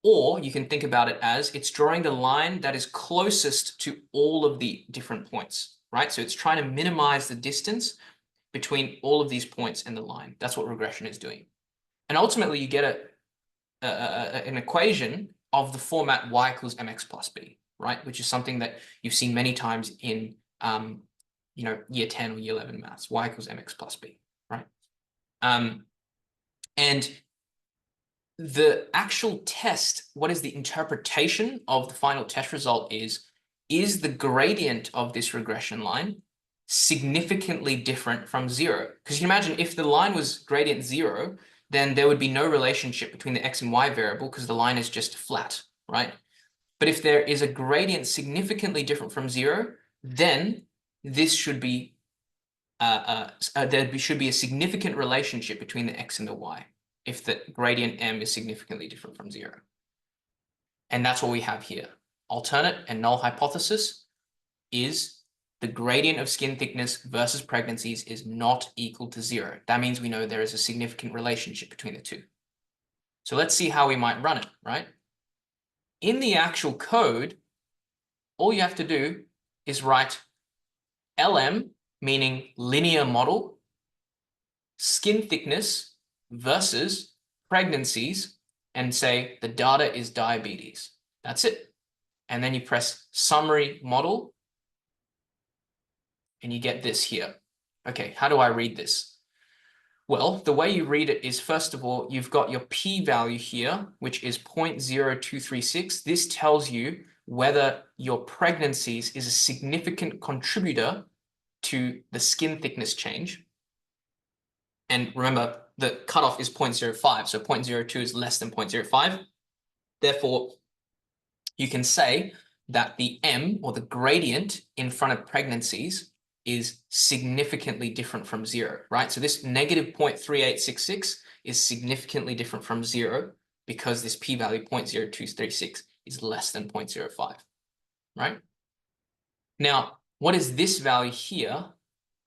Or you can think about it as it's drawing the line that is closest to all of the different points, right? So it's trying to minimize the distance between all of these points and the line. That's what regression is doing. And ultimately, you get an equation of the format y equals mx plus b, right? Which is something that you've seen many times in year 10 or year 11 maths, y equals mx plus b, right? And the actual test, what is the interpretation of the final test result is the gradient of this regression line significantly different from 0? Because you can imagine if the line was gradient 0, then there would be no relationship between the x and y variable because the line is just flat, right? But if there is a gradient significantly different from 0, then this should be there should be a significant relationship between the x and the y if the gradient m is significantly different from 0. And that's what we have here. Alternate and null hypothesis is the gradient of skin thickness versus pregnancies is not equal to 0. That means we know there is a significant relationship between the two. So let's see how we might run it, right? In the actual code, all you have to do is write LM, meaning linear model, skin thickness versus pregnancies, and say the data is diabetes. That's it. And then you press summary model, and you get this here. Okay, how do I read this? Well, the way you read it is, first of all, you've got your p-value here, which is 0.0236. This tells you whether your pregnancies is a significant contributor to the skin thickness change. And remember, the cutoff is 0.05, so 0.02 is less than 0.05. Therefore, you can say that the m, or the gradient in front of pregnancies, is significantly different from 0, right? So this negative 0.3866 is significantly different from 0 because this p-value 0.0236 is less than 0.05, right? Now, what is this value here?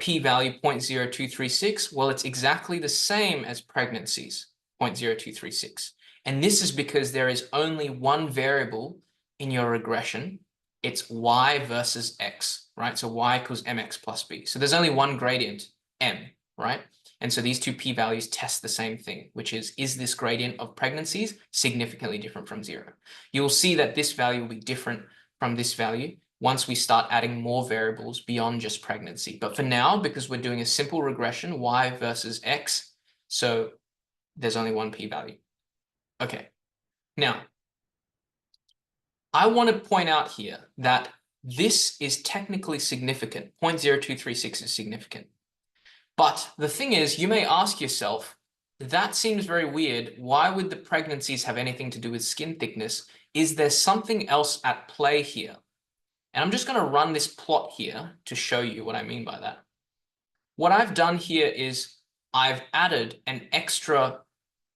P-value 0.0236, well, it's exactly the same as pregnancies, 0.0236. And this is because there is only one variable in your regression. It's y versus x, right? So y equals mx plus b. So there's only one gradient, m, right? And so these two p-values test the same thing, which is this gradient of pregnancies significantly different from 0? You'll see that this value will be different from this value once we start adding more variables beyond just pregnancy. But for now, because we're doing a simple regression, y versus x, so there's only one p-value. Okay, now, I want to point out here that this is technically significant. 0.0236 is significant. But the thing is, you may ask yourself, that seems very weird. Why would the pregnancies have anything to do with skin thickness? Is there something else at play here? And I'm just going to run this plot here to show you what I mean by that. What I've done here is I've added an extra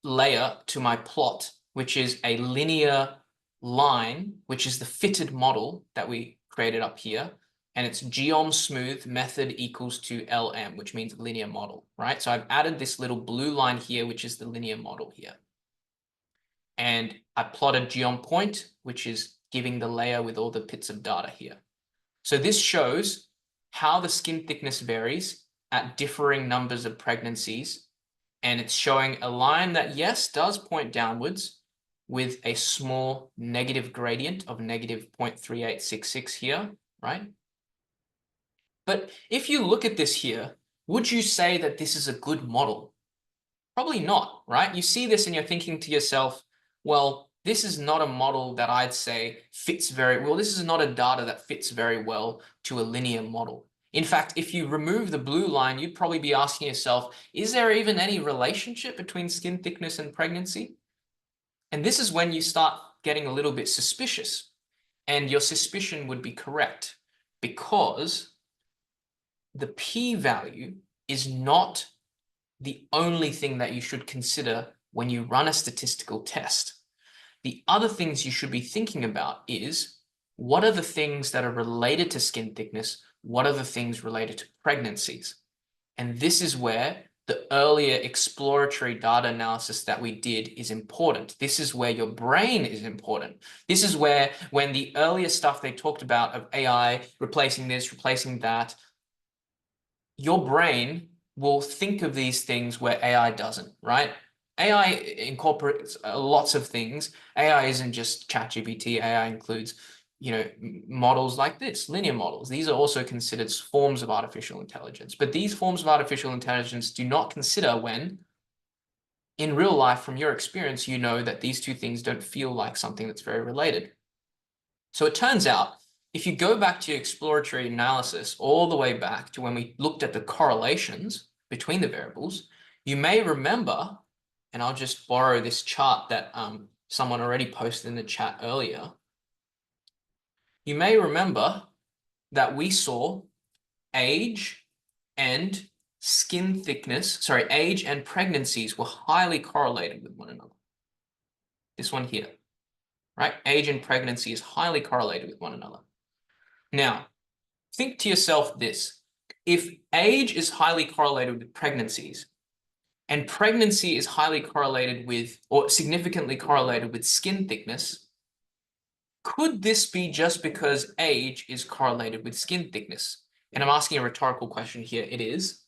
layer to my plot, which is a linear line, which is the fitted model that we created up here. And it's geom smooth method equals to LM, which means linear model, right? So I've added this little blue line here, which is the linear model here. And I plotted geom point, which is giving the layer with all the bits of data here. So this shows how the skin thickness varies at differing numbers of pregnancies. And it's showing a line that, yes, does point downwards with a small negative gradient of negative 0.3866 here, right? But if you look at this here, would you say that this is a good model? Probably not, right? You see this and you're thinking to yourself, well, this is not a model that I'd say fits very well. This is not a data that fits very well to a linear model. In fact, if you remove the blue line, you'd probably be asking yourself, is there even any relationship between skin thickness and pregnancy? And this is when you start getting a little bit suspicious. And your suspicion would be correct because the p-value is not the only thing that you should consider when you run a statistical test. The other things you should be thinking about is, what are the things that are related to skin thickness? What are the things related to pregnancies? And this is where the earlier exploratory data analysis that we did is important. This is where your brain is important. This is where, when the earlier stuff they talked about of AI replacing this, replacing that, your brain will think of these things where AI doesn't, right? AI incorporates lots of things. AI isn't just ChatGPT. AI includes, models like this, linear models. These are also considered forms of artificial intelligence. But these forms of artificial intelligence do not consider when, in real life, from your experience, you know that these two things don't feel like something that's very related. So it turns out, if you go back to your exploratory analysis all the way back to when we looked at the correlations between the variables, you may remember, and I'll just borrow this chart that someone already posted in the chat earlier. You may remember that we saw age and skin thickness, sorry, age and pregnancies were highly correlated with one another. This one here, right? Age and pregnancy is highly correlated with one another. Now, think to yourself this: if age is highly correlated with pregnancies, and pregnancy is highly correlated with, or significantly correlated with skin thickness, could this be just because age is correlated with skin thickness? And I'm asking a rhetorical question here. It is.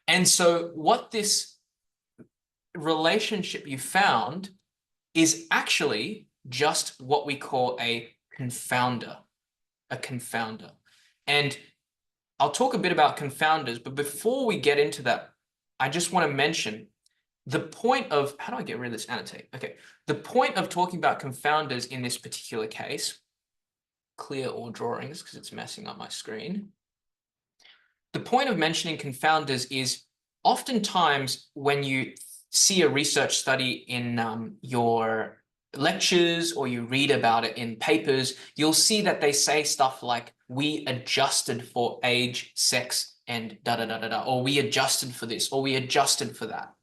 And so what this relationship you found is actually just what we call a confounder. And I'll talk a bit about confounders, but before we get into that, I just want to mention the point of, how do I get rid of this annotate? Okay, the point of talking about confounders in this particular case, clear all drawings because it's messing up my screen. The point of mentioning confounders is oftentimes when you see a research study in your lectures or you read about it in papers, you'll see that they say stuff like, we adjusted for age, sex, and da-da-da-da-da, or we adjusted for this, or we adjusted for that.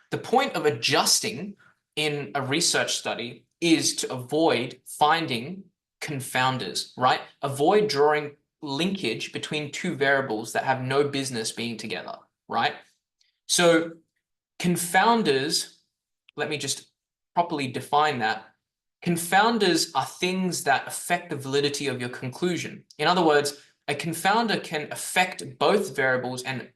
The point of adjusting in a research study is to avoid finding confounders, right? Avoid drawing linkage between two variables that have no business being together, right? So confounders, let me just properly define that. Confounders are things that affect the validity of your conclusion. In other words, a confounder can affect both variables and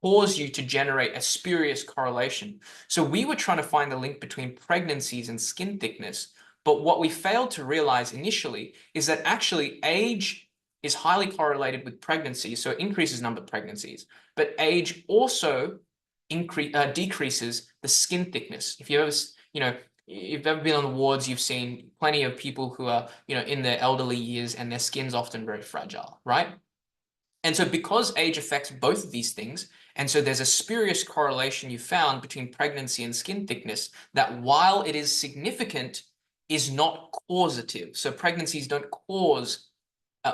cause you to generate a spurious correlation. So we were trying to find the link between pregnancies and skin thickness, but what we failed to realize initially is that actually age is highly correlated with pregnancy, so it increases number of pregnancies, but age also decreases the skin thickness. If you ever, if you've ever been on the wards, you've seen plenty of people who are, in their elderly years and their skin's often very fragile, right? And so because age affects both of these things, and so there's a spurious correlation you found between pregnancy and skin thickness that, while it is significant, is not causative. So pregnancies don't cause,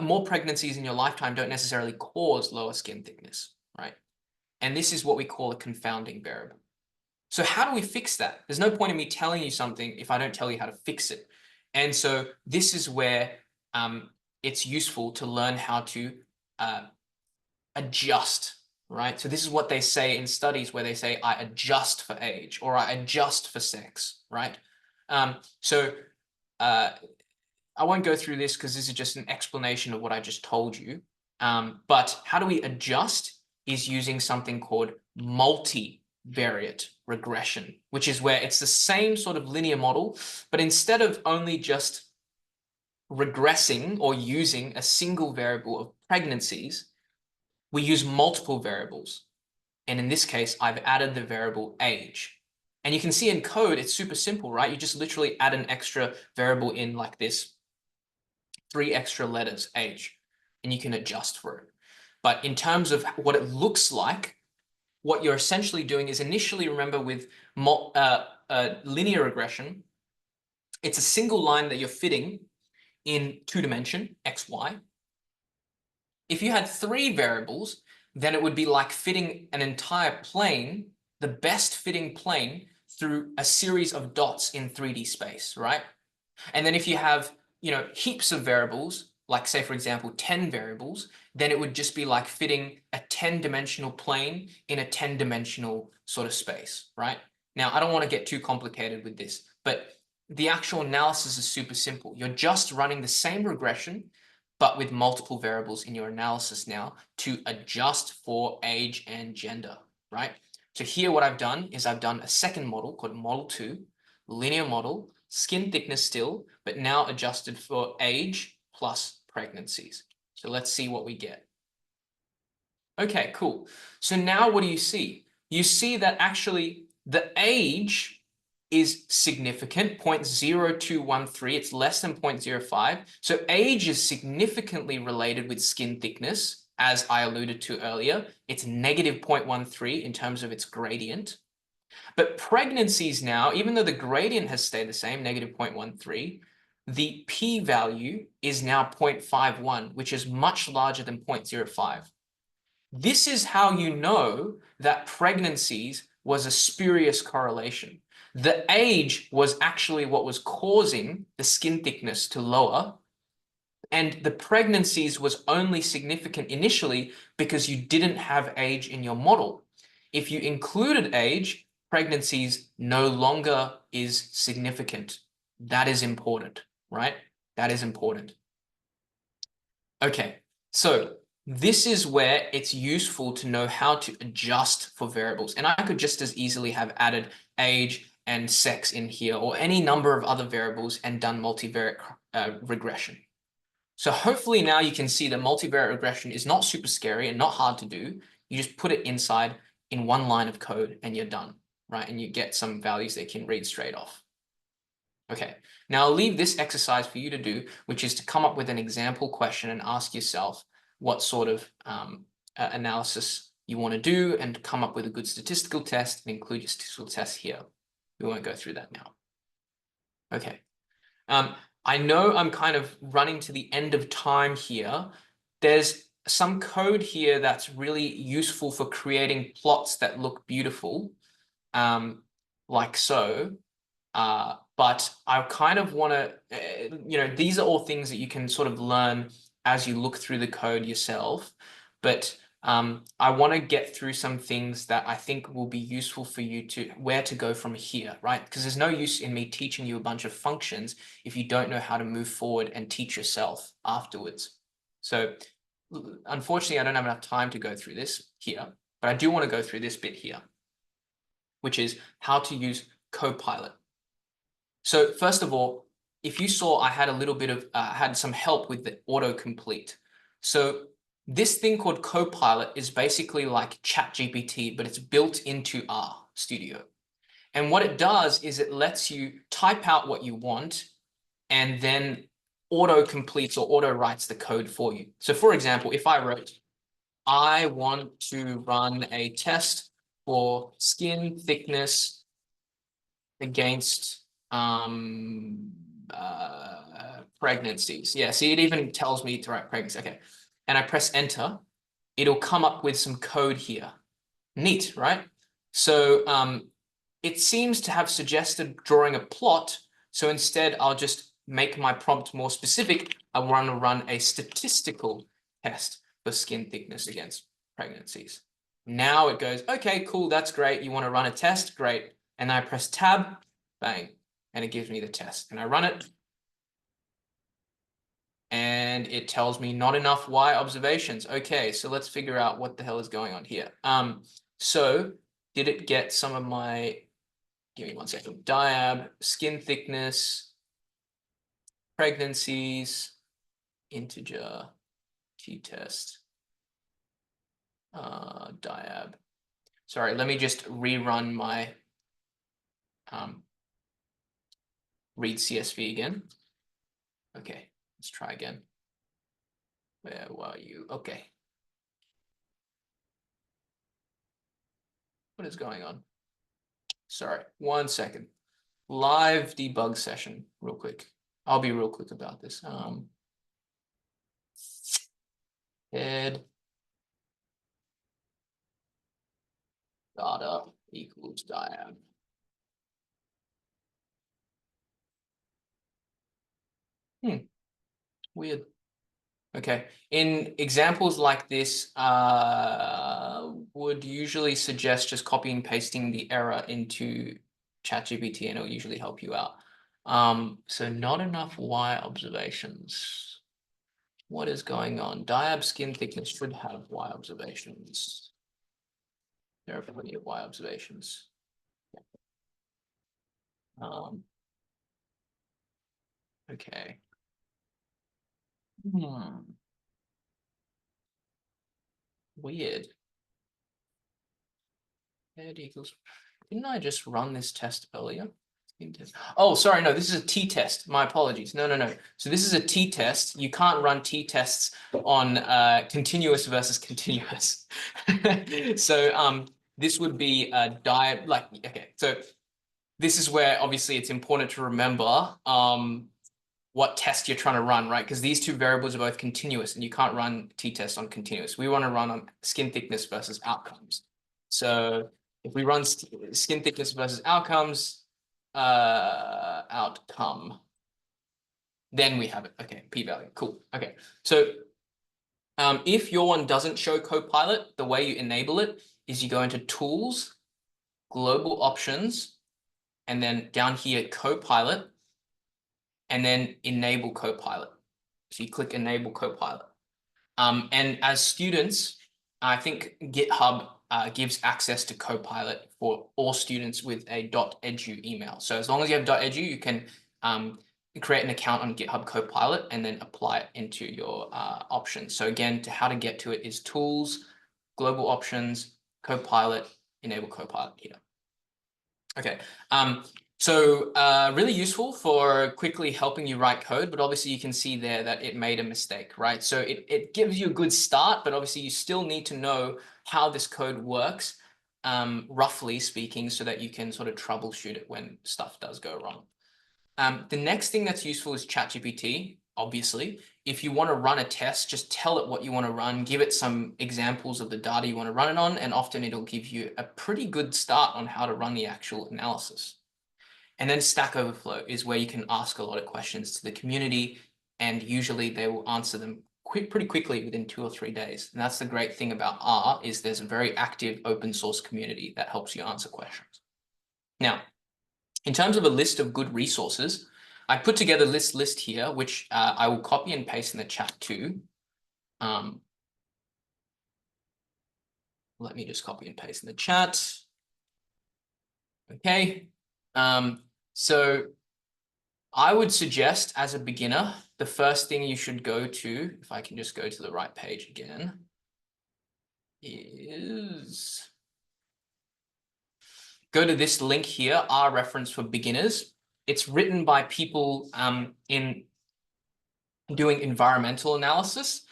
more pregnancies in your lifetime don't necessarily cause lower skin thickness, right? And this is what we call a confounding variable. So how do we fix that? There's no point in me telling you something if I don't tell you how to fix it. And so this is where it's useful to learn how to adjust, right? So this is what they say in studies where they say, I adjust for age or I adjust for sex, right? I won't go through this because this is just an explanation of what I just told you. But how do we adjust is using something called multivariate regression, which is where it's the same sort of linear model, but instead of only just regressing or using a single variable of pregnancies, we use multiple variables. And in this case, I've added the variable age. And you can see in code, it's super simple, right? You just literally add an extra variable in like this, 3 extra letters, age, and you can adjust for it. But in terms of what it looks like, what you're essentially doing is initially, remember, with linear regression, it's a single line that you're fitting in 2-dimension, x, y. If you had 3 variables, then it would be like fitting an entire plane, the best fitting plane, through a series of dots in 3D space, right? And then if you have, heaps of variables, like say, for example, 10 variables, then it would just be like fitting a 10-dimensional plane in a 10-dimensional sort of space, right? Now, I don't want to get too complicated with this, but the actual analysis is super simple. You're just running the same regression, but with multiple variables in your analysis now to adjust for age and gender, right? So here what I've done is I've done a second model called model 2, linear model, skin thickness still, but now adjusted for age plus pregnancies. So let's see what we get. Okay, cool. So now what do you see? You see that actually the age is significant, 0.0213. It's less than 0.05. So age is significantly related with skin thickness, as I alluded to earlier. It's negative 0.13 in terms of its gradient. But pregnancies now, even though the gradient has stayed the same, negative 0.13, the p-value is now 0.51, which is much larger than 0.05. This is how you know that pregnancies was a spurious correlation. The age was actually what was causing the skin thickness to lower, and the pregnancies was only significant initially because you didn't have age in your model. If you included age, pregnancies no longer is significant. That is important, right? That is important. Okay, so this is where it's useful to know how to adjust for variables. And I could just as easily have added age and sex in here or any number of other variables and done multivariate regression. So hopefully now you can see that multivariate regression is not super scary and not hard to do. You just put it inside in one line of code and you're done, right? And you get some values that you can read straight off. Okay, now I'll leave this exercise for you to do, which is to come up with an example question and ask yourself what sort of analysis you want to do and come up with a good statistical test and include your statistical test here. We won't go through that now. Okay. I know I'm kind of running to the end of time here. There's some code here that's really useful for creating plots that look beautiful, like so. But I kind of want to, these are all things that you can sort of learn as you look through the code yourself. But I want to get through some things that I think will be useful for you to where to go from here, right? Because there's no use in me teaching you a bunch of functions if you don't know how to move forward and teach yourself afterwards. So unfortunately, I don't have enough time to go through this here, but I do want to go through this bit here, which is how to use Copilot. So first of all, if you saw, I had a little bit of, had some help with the autocomplete. So this thing called Copilot is basically like ChatGPT, but it's built into RStudio. And what it does is it lets you type out what you want and then auto-completes or auto-writes the code for you. So for example, if I wrote, I want to run a test for skin thickness against pregnancies. Yeah, see, it even tells me to write pregnancy. Okay. And I press enter, it'll come up with some code here. Neat, right? So it seems to have suggested drawing a plot. So instead, I'll just make my prompt more specific. I want to run a statistical test for skin thickness against pregnancies. Now it goes, okay, cool, that's great. You want to run a test? Great. And I press tab, bang, and it gives me the test. And I run it. And it tells me not enough Y observations. Okay, so let's figure out what the hell is going on here. So did it get some of my, give me one second, diab, skin thickness, pregnancies, integer, t-test, diab. Sorry, let me just rerun my read CSV again. Okay, let's try again. Where were you? Okay. What is going on? Sorry, 1 second. Live debug session, real quick. I'll be real quick about this. Head data equals diab. Weird. Okay, in examples like this, would usually suggest just copying and pasting the error into ChatGPT and it'll usually help you out. So not enough Y observations. What is going on? Diab skin thickness should have Y observations. There are plenty of Y observations. Okay. Weird. Head equals. Didn't I just run this test earlier? Oh, sorry, no, this is a t-test. My apologies. No. So this is a t-test. You can't run t-tests on continuous versus continuous. So this would be a okay. So this is where obviously it's important to remember what test you're trying to run, right? Because these two variables are both continuous and you can't run t-test on continuous. We want to run on skin thickness versus outcomes. So if we run skin thickness versus outcomes, outcome, then we have it. Okay, p-value, cool. Okay, so if your one doesn't show Copilot, the way you enable it is you go into Tools, Global Options, and then down here, Copilot, and then Enable Copilot. So you click Enable Copilot. And as students, I think GitHub gives access to Copilot for all students with a .edu email. So as long as you have .edu, you can create an account on GitHub Copilot and then apply it into your options. So again, how to get to it is Tools, Global Options, Copilot, Enable Copilot here. Okay. So really useful for quickly helping you write code, but obviously you can see there that it made a mistake, right? So it gives you a good start, but obviously you still need to know how this code works, roughly speaking, so that you can sort of troubleshoot it when stuff does go wrong. The next thing that's useful is ChatGPT, obviously. If you want to run a test, just tell it what you want to run, give it some examples of the data you want to run it on, and often it'll give you a pretty good start on how to run the actual analysis. And then Stack Overflow is where you can ask a lot of questions to the community, and usually they will answer them pretty quickly within 2 or 3 days. And that's the great thing about R, is there's a very active open source community that helps you answer questions. Now, in terms of a list of good resources, I put together this list here, which I will copy and paste in the chat too. Let me just copy and paste in the chat. Okay. So I would suggest as a beginner, the first thing you should go to, if I can just go to the right page again, is go to this link here, R reference for beginners. It's written by people in doing environmental analysis,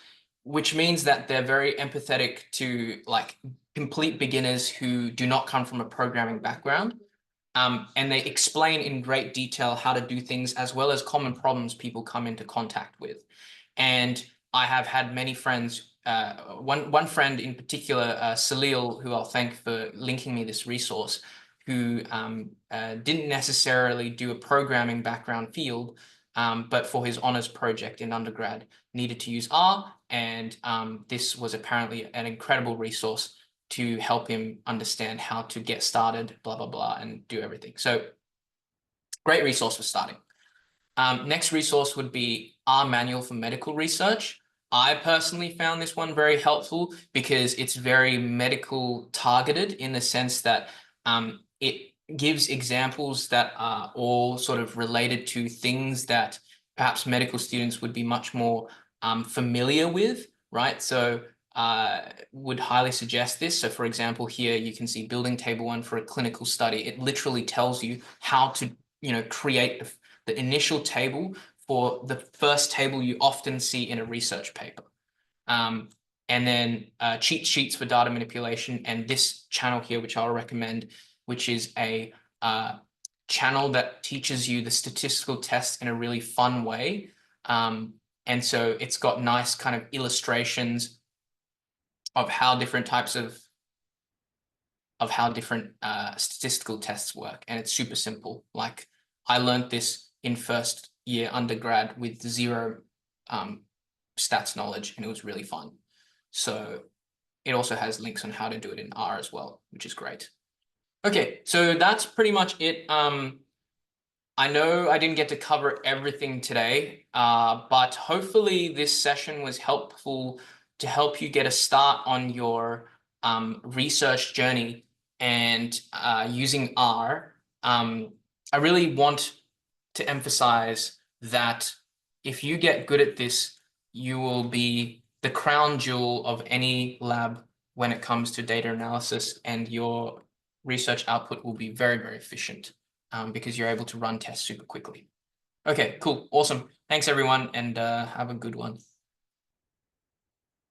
which means that they're very empathetic to like complete beginners who do not come from a programming background. And they explain in great detail how to do things as well as common problems people come into contact with. And I have had many friends, one friend in particular, Salil, who I'll thank for linking me this resource, who didn't necessarily do a programming background field, but for his honors project in undergrad needed to use R. And this was apparently an incredible resource to help him understand how to get started, blah, blah, blah, and do everything. So great resource for starting. Next resource would be R Manual for Medical Research. I personally found this one very helpful because it's very medical targeted in the sense that it gives examples that are all sort of related to things that perhaps medical students would be much more familiar with, right? So would highly suggest this. So for example, here you can see building table 1 for a clinical study. It literally tells you how to, create the initial table for the first table you often see in a research paper. And then cheat sheets for data manipulation, and this channel here, which I'll recommend, which is a channel that teaches you the statistical tests in a really fun way. And so it's got nice kind of illustrations of how different types of statistical tests work. And it's super simple. Like I learned this in first year undergrad with 0 stats knowledge, and it was really fun. So it also has links on how to do it in R as well, which is great. Okay, so that's pretty much it. I know I didn't get to cover everything today, but hopefully this session was helpful to help you get a start on your research journey and using R, I really want to emphasize that if you get good at this, you will be the crown jewel of any lab when it comes to data analysis, and your research output will be very, very efficient because you're able to run tests super quickly. Okay, cool, awesome. Thanks everyone, and have a good one.